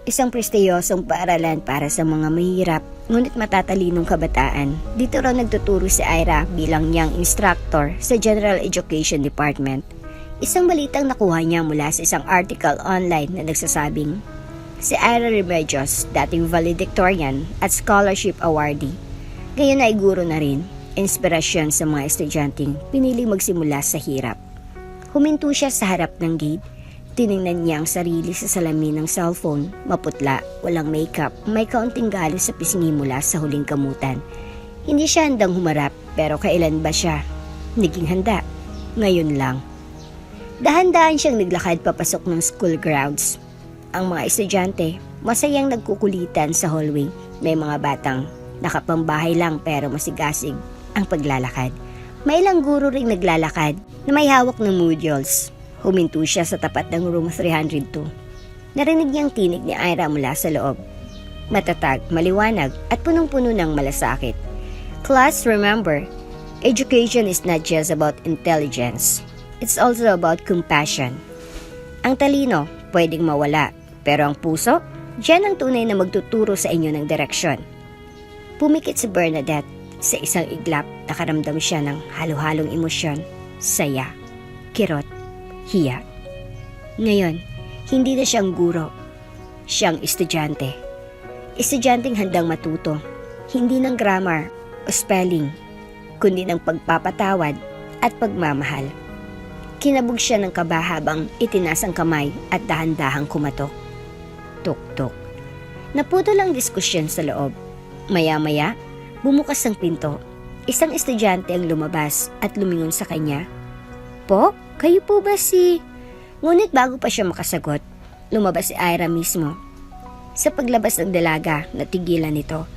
Isang prestiyosong paaralan para sa mga mahirap ngunit matatalinong kabataan. Dito raw nagtuturo si Ira bilang young instructor sa General Education Department. Isang balitang nakuha niya mula sa isang article online na nagsasabing, si Ira Remedios, dating valedictorian at scholarship awardee, Ngayon ay guro na rin, inspirasyon sa mga estudyanteng piniling magsimula sa hirap. Huminto siya sa harap ng gate. Tiningnan niya ang sarili sa salamin ng cellphone, maputla, walang makeup, may kaunting galos sa pisngi mula sa huling kamutan. Hindi siya handang humarap, pero kailan ba siya naging handa? Ngayon lang. Dahan-dahan siyang naglakad papasok ng school grounds. Ang mga estudyante, masayang nagkukulitan sa hallway. May mga batang nakapambahay lang pero masigasig ang paglalakad. May ilang guro ring naglalakad na may hawak ng modules. Huminto siya sa tapat ng room 302. Narinig niyang tinig ni Ira mula sa loob. Matatag, maliwanag at punong-puno ng malasakit. Class, remember, education is not just about intelligence. It's also about compassion. Ang talino, pwedeng mawala, pero ang puso, diyan ang tunay na magtuturo sa inyo ng direksyon. Pumikit si Bernadette. Sa isang iglap, nakaramdam siya ng halo-halong emosyon, saya, kirot, hiya. Ngayon, hindi na siyang guro. Siyang estudyante. Estudyanteng handang matuto, hindi ng grammar o spelling, kundi ng pagpapatawad at pagmamahal. Kinabog siya ng kaba habang itinaas ang kamay at dahan-dahang kumatok. Tuk-tuk. Naputol ang diskusyon sa loob. Maya-maya, bumukas ang pinto. Isang estudyante ang lumabas at lumingon sa kanya. Po, kayo po ba si... Ngunit bago pa siya makasagot, lumabas si Ira mismo. Sa paglabas ng dalaga, natigilan nito.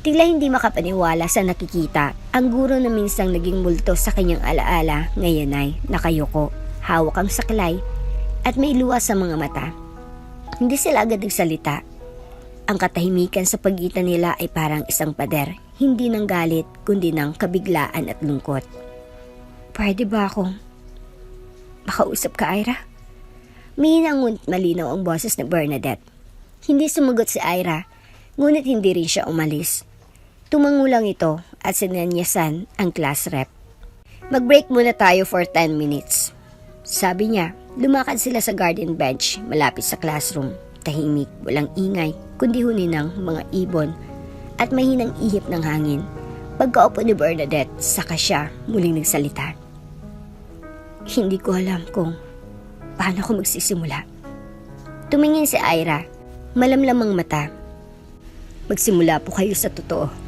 Tila hindi makapaniwala sa nakikita. Ang guro na minsang naging multo sa kanyang alaala, ngayon ay nakayuko, hawak ang saklay, at may luha sa mga mata. Hindi sila agad nagsalita. Ang katahimikan sa pagitan nila ay parang isang pader, hindi ng galit, kundi ng kabiglaan at lungkot. Pwede ba akong makausap ka, Ira? Mihinang ngunit malinaw ang boses ni Bernadette. Hindi sumagot si Ira, ngunit hindi rin siya umalis. Tumango lang ito at sinanyasan ang class rep. Mag-break muna tayo for 10 minutes. Sabi niya, lumakad sila sa garden bench malapit sa classroom. Tahimik, walang ingay, kundi huni ng mga ibon at mahinang ihip ng hangin. Pagkaupo ni Bernadette, saka siya muling nagsalita. Hindi ko alam kung paano ako magsisimula. Tumingin si Ira, malamlamang mata. Magsimula po kayo sa totoo.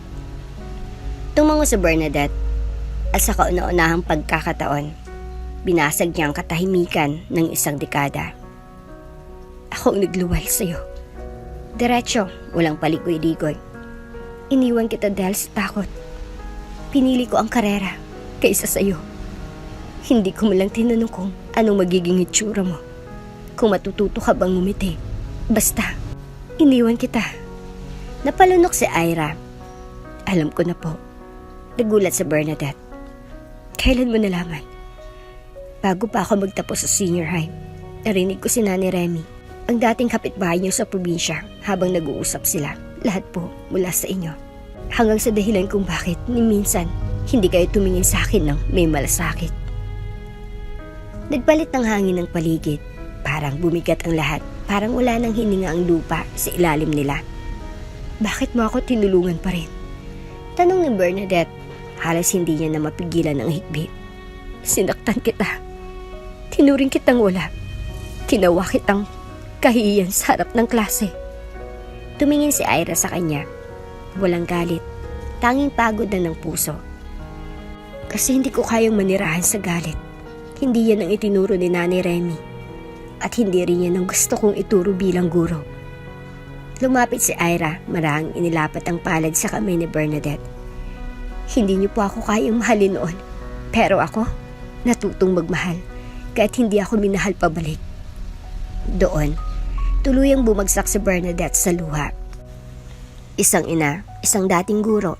Tumango si Bernadette at sa kauna-unahang pagkakataon, binasag niya ang katahimikan ng isang dekada. Ako ang nagluwal sa'yo. Diretso, walang paligoy-ligoy. Iniwan kita dahil sa takot. Pinili ko ang karera kaysa sa'yo. Hindi ko malang tinanong kung anong magiging itsura mo. Kung matututo ka bang ngumiti. Basta, iniwan kita. Napalunok si Ira. Alam ko na po. Nagulat si Bernadette. Kailan mo nalaman? Bago pa ako magtapos sa senior high, narinig ko si Nani Remy, ang dating kapitbahay niyo sa probinsya, habang nag-uusap sila. Lahat po mula sa inyo. Hanggang sa dahilan kung bakit ni minsan hindi kayo tumingin sa akin ng may malasakit. Nagpalit ng hangin ng paligid. Parang bumigat ang lahat. Parang wala nang hininga ang lupa sa ilalim nila. Bakit mo ako tinulungan pa rin? Tanong ni Bernadette. Halos hindi niya na mapigilan ang hikbi. Sinaktan kita. Tinuring kitang wala. Ginawa kitang kahiyan sa harap ng klase. Tumingin si Ira sa kanya. Walang galit. Tanging pagod na ng puso. Kasi hindi ko kayang manirahan sa galit. Hindi yan ang itinuro ni Nani Remy. At hindi rin yan ang gusto kong ituro bilang guro. Lumapit si Ira, marahang inilapat ang palad sa kamay ni Bernadette. Hindi niyo po ako kayang mahalin noon. Pero ako, natutong magmahal. Kahit hindi ako minahal pabalik. Doon, tuluyang bumagsak si Bernadette sa luha. Isang ina, isang dating guro.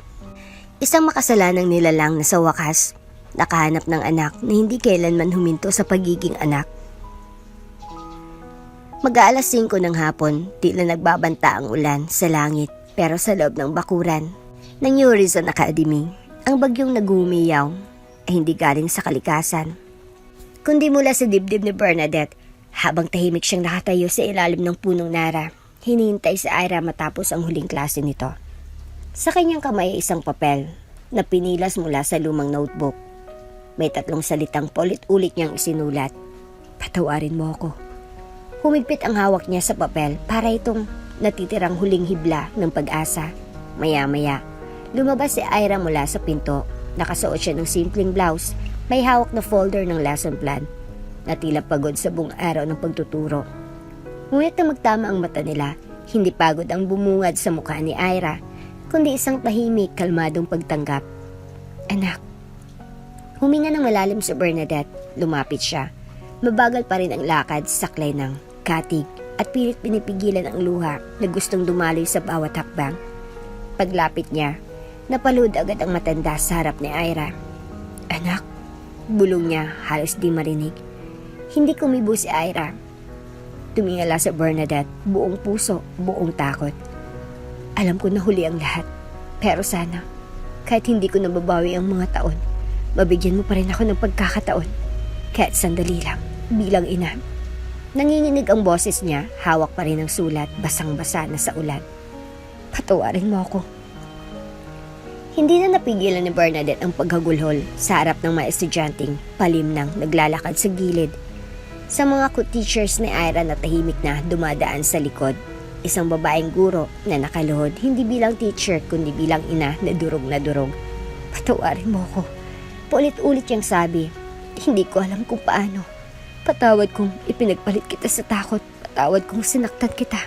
Isang makasalanang nilalang na sa wakas, nakahanap ng anak na hindi kailanman huminto sa pagiging anak. Mag-aalas 5 ng hapon, tila nagbabanta ang ulan sa langit, pero sa loob ng bakuran ng New Horizon Academy, ang bagyong nag-uumiyaw ay hindi galing sa kalikasan, kundi mula sa dibdib ni Bernadette. Habang tahimik siyang nakatayo sa ilalim ng punong nara, hinihintay si Ira matapos ang huling klase nito. Sa kanyang kamay ay isang papel na pinilas mula sa lumang notebook. May 3 salitang paulit-ulit niyang isinulat. Patawarin mo ako. Humigpit ang hawak niya sa papel para itong natitirang huling hibla ng pag-asa. Maya-maya, lumabas si Ira mula sa pinto. Nakasuot siya ng simpleng blouse. May hawak na folder ng lesson plan na tila pagod sa buong araw ng pagtuturo. Ngunit na magtama ang mata nila, hindi pagod ang bumungad sa mukha ni Ira, kundi isang tahimik, kalmadong pagtanggap. Anak. Huminga ng malalim si Bernadette. Lumapit siya. Mabagal pa rin ang lakad, saklay ng katig at pilit pinipigilan ang luha na gustong dumaloy sa bawat hakbang. Paglapit niya, napalud agad ang matanda sa harap ni Ira. Anak, bulong niya halos di marinig. Hindi kumibo si Ira. Tumingala sa Bernadette, buong puso, buong takot. Alam ko na huli ang lahat, pero sana, kahit hindi ko nababawi ang mga taon, mabigyan mo pa rin ako ng pagkakataon. Kahit sandali lang, bilang ina. Nanginginig ang boses niya, hawak pa rin ang sulat, basang-basa na sa ulan. Patawarin mo ako. Hindi na napigilan ni Bernadette ang paghagulhol sa harap ng mga estudyanteng palimnang naglalakad sa gilid. Sa mga co-teachers ni Ira na tahimik na dumadaan sa likod, isang babaeng guro na nakaluhod hindi bilang teacher kundi bilang ina na durog na durog. Patawarin mo ako. Paulit-ulit niyang sabi, hindi ko alam kung paano. Patawad kung ipinagpalit kita sa takot. Patawad kung sinaktan kita.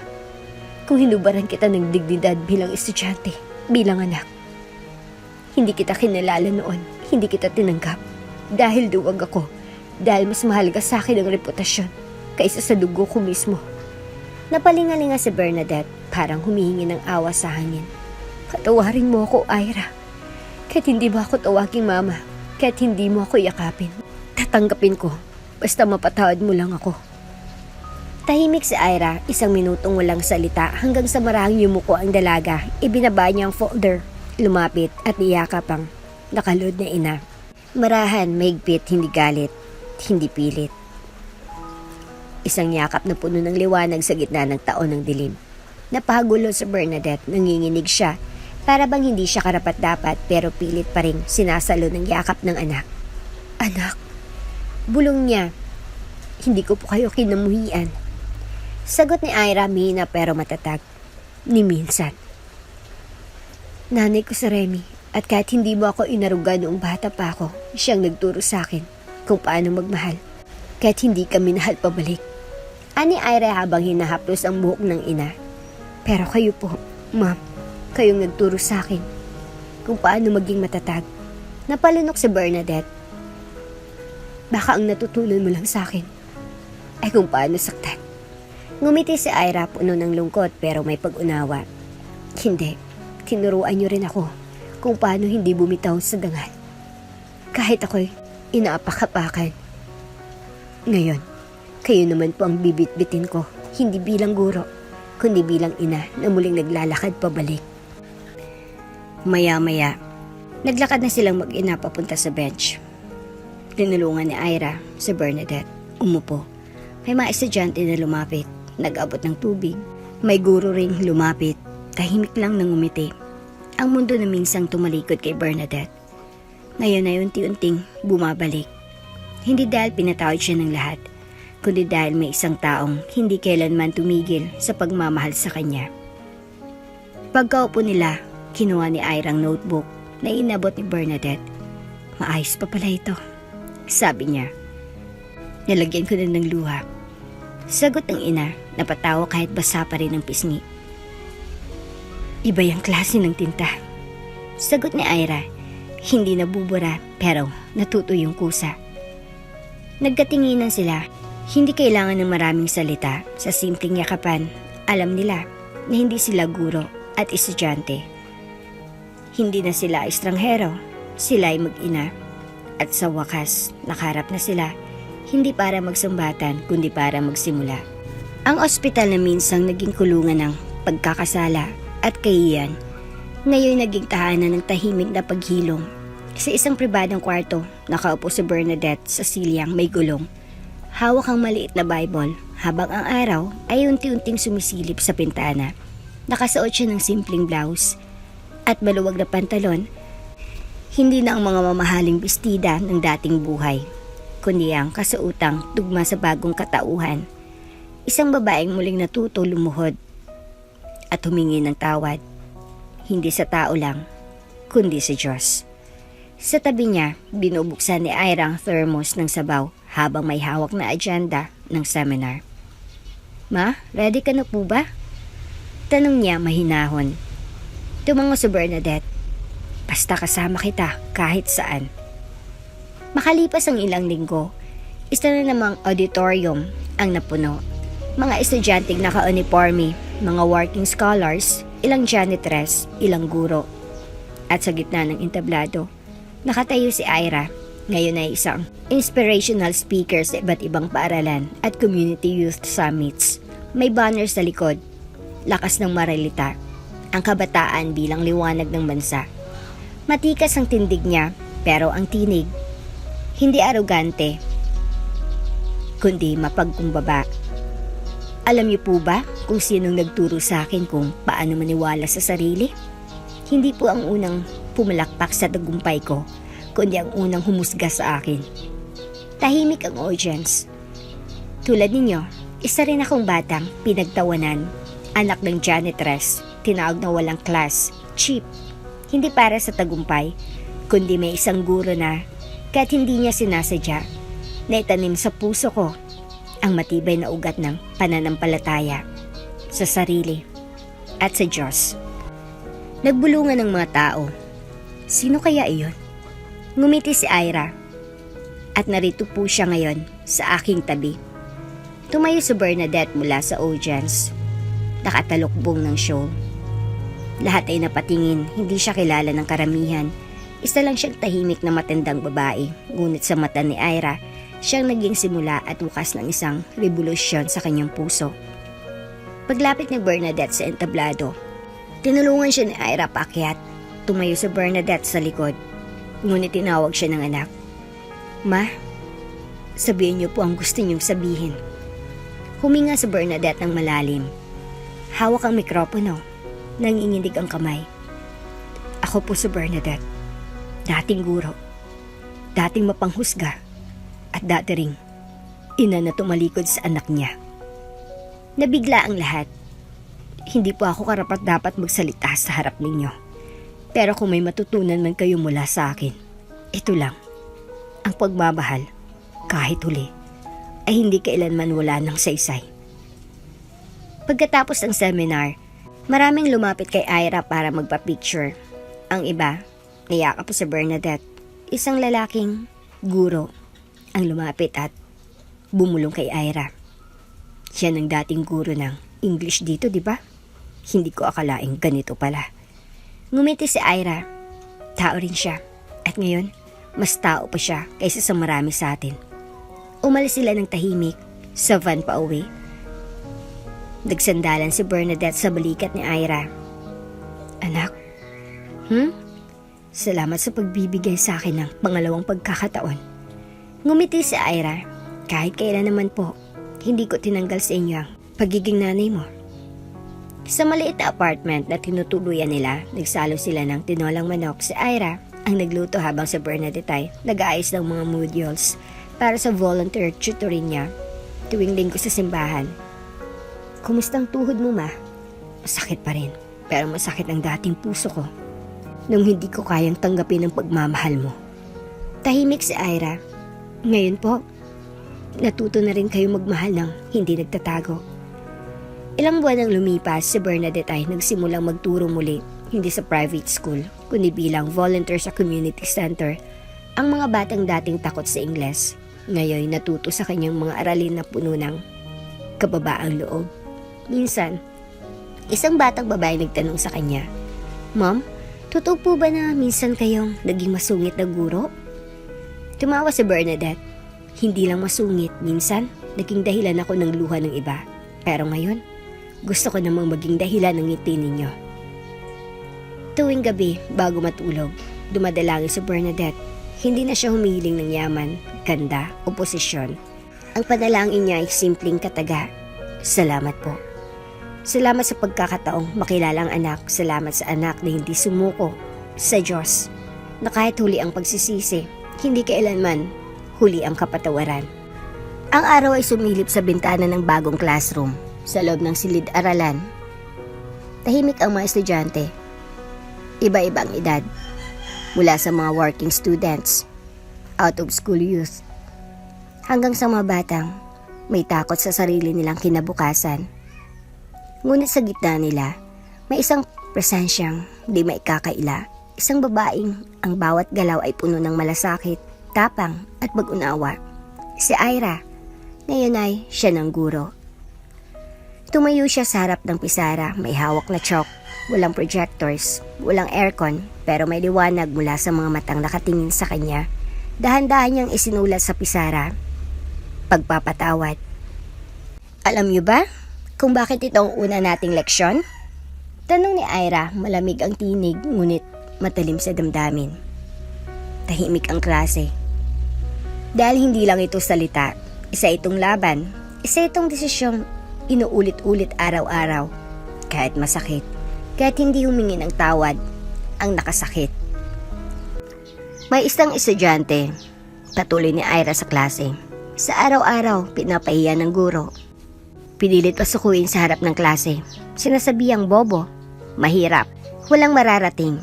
Kung hinubaran kita ng dignidad bilang estudyante, bilang anak. Hindi kita kinalala noon, hindi kita tinanggap. Dahil duwag ako, dahil mas mahalaga sa akin ang reputasyon kaysa sa dugo ko mismo. Napalingalinga si Bernadette, parang humihingi ng awa sa hangin. Patawarin mo ako, Ira. Kahit hindi mo ako tawaging mama, kahit hindi mo ako yakapin, tatanggapin ko, basta mapatawad mo lang ako. Tahimik si Ira, isang minutong walang salita hanggang sa marahang yumuko ang dalaga. Ibinaba niya ang folder, lumapit at niyakap ang nakalod na ina. Marahan, mahigpit, hindi galit, hindi pilit. Isang yakap na puno ng liwanag sa gitna ng taon ng dilim. Napagulo si Bernadette, nanginginig siya. Para bang hindi siya karapat-dapat pero pilit pa rin sinasalo ng yakap ng anak. Anak, bulong niya. Hindi ko po kayo kinamuhian. Sagot ni Ira, mina pero matatag. Ni minsan. Nanay ko si Remy at kahit hindi mo ako inaruga noong bata pa ako, siyang nagturo sa akin kung paano magmahal. Kahit hindi kami nahal pabalik. Ani Ira habang hinahaplos ang buhok ng ina. Pero kayo po, ma'am, kayong nagturo sa akin kung paano maging matatag. Napalunok si Bernadette. Baka ang natutunan mo lang sa akin ay kung paano saktan. Ngumiti si Ira, puno ng lungkot pero may pag-unawa. Hindi, tinuruan niyo rin ako kung paano hindi bumitaw sa dangal. Kahit ako'y inaapak-apakan. Ngayon, kayo naman po ang bibit-bitin ko, hindi bilang guro, kundi bilang ina na muling naglalakad pabalik. Maya-maya, naglakad na silang mag-ina papunta sa bench. Tinulungan ni Ira si Bernadette. Umupo. May mga estudyante na lumapit, nag-abot ng tubig. May guro ring lumapit, tahimik lang nang umiti. Ang mundo na minsang tumalikod kay Bernadette, ngayon ay unti-unting bumabalik. Hindi dahil pinatawad siya ng lahat, kundi dahil may isang taong hindi kailanman tumigil sa pagmamahal sa kanya. Pagkaupo nila, kinuha ni Ira ang notebook na inabot ni Bernadette. Maayos pa pala ito, sabi niya. Nilagyan ko na ng luha. Sagot ng ina, napatawa kahit basa pa rin ang pisngi. Iba yung klase ng tinta. Sagot ni Ira, hindi nabubura pero natuto yung kusa. Nagkatinginan sila. Hindi kailangan ng maraming salita. Sa simpleng yakapan, alam nila na hindi sila guro at estudyante. Hindi na sila estranghero, sila ay mag-ina. At sa wakas, nakaharap na sila, hindi para magsumbatan kundi para magsimula. Ang ospital na minsang naging kulungan ng pagkakasala at kahiyan, ngayon naging tahanan ng tahimik na paghilom. Sa isang pribadong kwarto, nakaupo si Bernadette sa silyang may gulong. Hawak ang maliit na Bible habang ang araw ay unti-unting sumisilip sa pintana. Nakasuot siya ng simpleng blouse. at maluwag na pantalon, hindi na ang mga mamahaling bestida ng dating buhay, kundi ang kasuotang tugma sa bagong katauhan. Isang babaeng muling natuto lumuhod at humingi ng tawad, hindi sa tao lang, kundi sa Diyos. Sa tabi niya, binubuksan ni Ira ang thermos ng sabaw habang may hawak na agenda ng seminar. "Ma, ready ka na po ba?" Tanong niya mahinahon. Tumango si Bernadette. "Basta kasama kita kahit saan." Makalipas ang ilang linggo, isa na namang auditorium ang napuno. Mga estudyanteng naka-uniforme, mga working scholars, ilang janitress, ilang guro. At sa gitna ng entablado, nakatayo si Ira. Ngayon ay isang inspirational speaker sa iba't ibang paaralan at community youth summits. May banner sa likod, lakas ng maralita, ang kabataan bilang liwanag ng bansa. Matikas ang tindig niya, pero ang tinig, hindi arogante, kundi mapagkumbaba. Alam niyo po ba kung sinong nagturo sa akin kung paano maniwala sa sarili? Hindi po ang unang pumalakpak sa tagumpay ko, kundi ang unang humusga sa akin. Tahimik ang audience. Tulad ninyo, isa rin akong batang pinagtawanan, anak ng janitress, tinawag na walang class, cheap. Hindi para sa tagumpay, kundi may isang guro na, kahit hindi niya sinasadya, naitanim sa puso ko ang matibay na ugat ng pananampalataya sa sarili at sa Diyos. Nagbulungan ng mga tao. Sino kaya iyon? Ngumiti si Ira at narito po siya ngayon sa aking tabi. Tumayo si Bernadette mula sa audience. Nakatalukbong ng show. Lahat ay napatingin, hindi siya kilala ng karamihan. Isa lang siyang tahimik na matandang babae, ngunit sa mata ni Ira, siyang naging simula at wakas ng isang revolusyon sa kanyang puso. Paglapit ni Bernadette sa entablado, tinulungan siya ni Ira paakyat. Tumayo si Bernadette sa likod, ngunit tinawag siya ng anak. "Ma, sabihin niyo po ang gusto niyong sabihin." Huminga si Bernadette ng malalim. Hawak ang mikropono, nanginginig ang kamay. "Ako po si Bernadette, dating guro, dating mapanghusga, at dati ring ina na tumalikod sa anak niya." Nabigla ang lahat. Hindi po ako karapat-dapat magsalita sa harap ninyo. Pero kung may matutunan man kayo mula sa akin, ito lang. Ang pagmamahal, kahit huli, ay hindi kailanman wala ng saysay. Pagkatapos ng seminar, maraming lumapit kay Ira para magpa-picture. Ang iba, niyakap po si Bernadette, isang lalaking guro, ang lumapit at bumulong kay Ira. Siya ang dating guro ng English dito, di ba? Hindi ko akalaing ganito pala. Ngumiti si Ira. Tao rin siya. At ngayon, mas tao pa siya kaysa sa marami sa atin. Umalis sila ng tahimik sa van pa uwi. Nagsandalan si Bernadette sa balikat ni Ira. "Anak, salamat sa pagbibigay sa akin ng pangalawang pagkakataon." Ngumiti si Ira. "Kahit kailan naman po, hindi ko tinanggal sa inyo ang pagiging nanay mo." Sa maliit na apartment na tinutuluyan nila, nagsalo sila ng tinolang manok. Si Ira ang nagluto habang si Bernadette ay nag-aayos ng mga modules para sa volunteer tutoring niya tuwing linggo sa simbahan. "Kumustang tuhod mo, ma?" "Masakit pa rin, pero masakit ang dating puso ko nung hindi ko kayang tanggapin ang pagmamahal mo." Tahimik si Ira. "Ngayon po, natuto na rin kayo magmahal ng hindi nagtatago." Ilang buwan nang lumipas, si Bernadette ay nagsimulang magturo muli, hindi sa private school, kundi bilang volunteer sa community center. Ang mga batang dating takot sa Ingles, ngayon natuto sa kanyang mga aralin na puno ng kababaang loob. Minsan, isang batang babae nagtanong sa kanya, "Mom, totoo po ba na minsan kayong naging masungit na guro?" Tumawa si Bernadette. "Hindi lang masungit, minsan naging dahilan ako ng luha ng iba. Pero ngayon, gusto ko namang maging dahilan ng ngiti ninyo." Tuwing gabi, bago matulog, dumadalangin si Bernadette. Hindi na siya humihiling ng yaman, ganda o posisyon. Ang panalangin niya ay simpleng kataga, "Salamat po. Salamat sa pagkakataong makilala ang anak. Salamat sa anak na hindi sumuko sa Diyos. Na kahit huli ang pagsisisi, hindi kailanman huli ang kapatawaran. Ang araw ay sumilip sa bintana ng bagong classroom. Sa loob ng silid-aralan, tahimik ang mga estudyante. Iba-ibang edad. Mula sa mga working students, out-of-school youth, hanggang sa mga batang may takot sa sarili nilang kinabukasan. Ngunit sa gitna nila, may isang presensyang di maikakaila. Isang babaeng ang bawat galaw ay puno ng malasakit, tapang at pag-unawa. Si Ira, ngayon ay siya ng guro. Tumayo siya sa harap ng pisara, may hawak na chalk, walang projectors, walang aircon, pero may liwanag mula sa mga matang nakatingin sa kanya. Dahan-dahan niyang isinulat sa pisara, pagpapatawad. Alam niyo ba kung bakit ito ang una nating leksyon? Tanong ni Ira, malamig ang tinig ngunit matalim sa damdamin. Tahimik ang klase. Dahil hindi lang ito salita, isa itong laban, isa itong desisyong inuulit-ulit araw-araw. Kahit masakit, kahit hindi humingi ng tawad ang nakasakit. May isang estudyante, patuloy ni Ira sa klase. Sa araw-araw, pinapahiya ng guro. Pinilit pasukuin sa harap ng klase. Sinasabihang bobo, mahirap, walang mararating.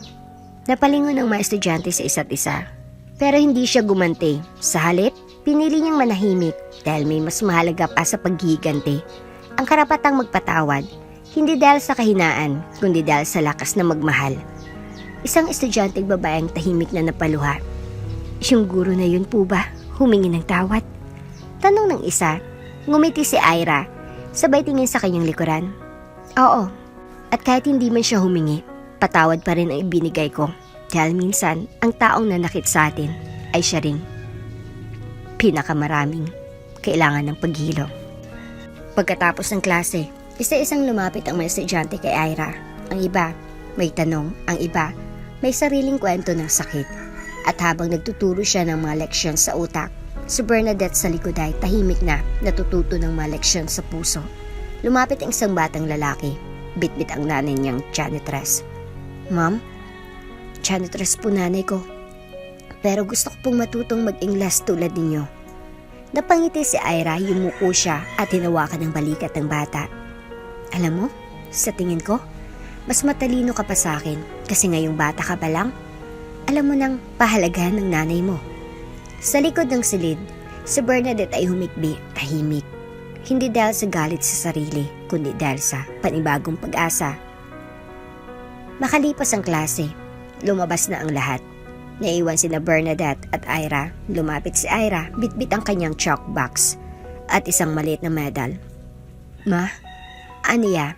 Napalingon ang mga estudyante sa isa't isa. Pero hindi siya gumanti. Sa halip, pinili niyang manahimik dahil may mas mahalaga pa sa paghihiganti. Ang karapatang magpatawad, hindi dahil sa kahinaan, kundi dahil sa lakas na magmahal. Isang estudyanteng babaeng tahimik na napaluha. Yung guro na yun po ba humingi ng tawad? Tanong ng isa. Ngumiti si Ira, sabay tingin sa kanyang likuran. Oo, at kahit hindi man siya humingi, patawad pa rin ang ibinigay ko. Dahil minsan, ang taong nanakit sa atin ay siya ring pinakamaraming kailangan ng paghilo. Pagkatapos ng klase, isa-isang lumapit ang mga estudyante kay Ira. Ang iba, may tanong. Ang iba, may sariling kwento ng sakit. At habang nagtuturo siya ng mga leksyon sa utak, si Bernadette sa likod ay tahimik na natututo ng mga leksyon sa puso. Lumapit ang isang batang lalaki. Bitbit ang nanay niyang janitress. Ma'am, janitress po nanay ko. Pero gusto ko pong matutong mag-Ingles tulad ninyo. Napangiti si Ira, yumuko siya at hinawakan ng balikat ng bata. Alam mo, sa tingin ko, mas matalino ka pa sa akin kasi ngayong bata ka pa lang. Alam mo nang pahalagahan ng nanay mo. Sa likod ng silid, si Bernadette ay humikbi, tahimik. Hindi dahil sa galit sa sarili, kundi dahil sa panibagong pag-asa. Makalipas ang klase, lumabas na ang lahat. Naiwan sina Bernadette at Ira. Lumapit si Ira, bitbit ang kanyang chalk box at isang maliit na medal. Ma, ano ya?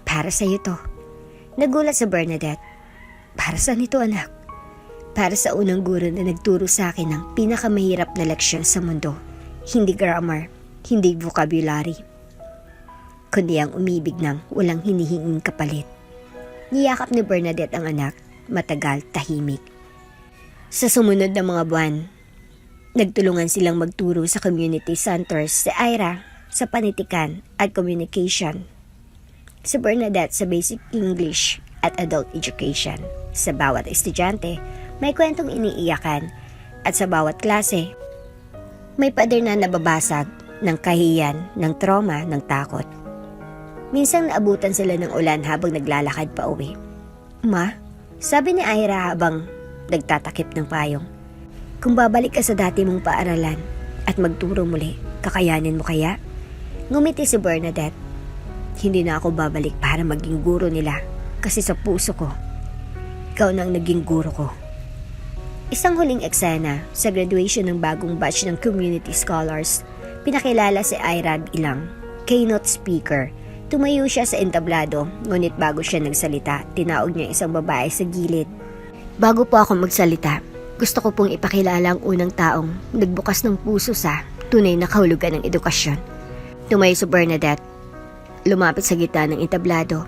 Para sa'yo to. Nagulat si Bernadette. Para saan ito, anak? Para sa unang guro na nagturo sa akin ng pinakamahirap na leksyon sa mundo. Hindi grammar, hindi vocabulary, kundi ang umibig ng walang hinihinging kapalit. Niyakap ni Bernadette ang anak, matagal, tahimik. Sa sumunod na mga buwan, nagtulungan silang magturo sa community centers si Ira sa panitikan at communication, si Bernadette sa basic English at adult education. Sa bawat estudyante, may kwentong iniiyakan at sa bawat klase, may pader na nababasag ng kahiyan, ng trauma, ng takot. Minsan naabutan sila ng ulan habang naglalakad pa uwi. Ma, sabi ni Ira habang nagtatakip ng payong, kung babalik ka sa dati mong paaralan at magturo muli, kakayanin mo kaya? Ngumiti si Bernadette. Hindi na ako babalik para maging guro nila kasi sa puso ko, ikaw na ang naging guro ko. Isang huling eksena sa graduation ng bagong batch ng community scholars, pinakilala si Ira bilang keynote speaker. Tumayo siya sa entablado, ngunit bago siya nagsalita, tinawag niya isang babae sa gilid. Bago po ako magsalita, gusto ko pong ipakilala ang unang taong nagbukas ng puso sa tunay na kahulugan ng edukasyon. Tumayo si Bernadette. Lumapit sa gitna ng entablado.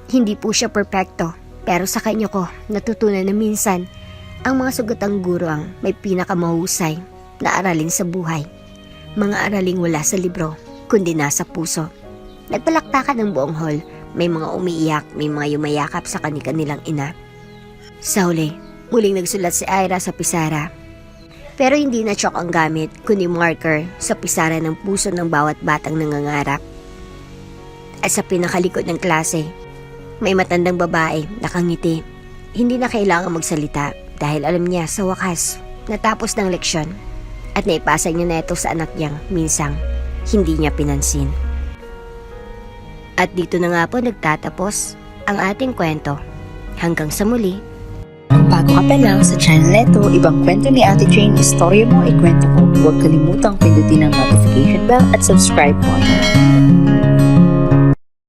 Hindi po siya perpekto, pero sa kanya ko natutunan na minsan ang mga sugatang guro ang may pinakamahusay na aralin sa buhay. Mga araling wala sa libro, kundi nasa puso. Nagpalakpakan ng buong hall. May mga umiiyak, may mga yumayakap sa kanilang ina. Sa huli, muling nagsulat si Ira sa pisara. Pero hindi na chalk ang gamit, kundi marker sa pisara ng puso ng bawat batang nangangarap. At sa pinakalikod ng klase, may matandang babae, nakangiti. Hindi na kailangan magsalita dahil alam niya sa wakas, natapos ng leksyon at naipasa niya na ito sa anak niyang minsang hindi niya pinansin. At dito na nga po nagtatapos ang ating kwento. Hanggang sa muli. Kung bago ka pa lang sa channel neto, ibang kwento ni Ate Jane, istorya mo, ikwento ko. Huwag kalimutang pindutin ang notification bell at subscribe button.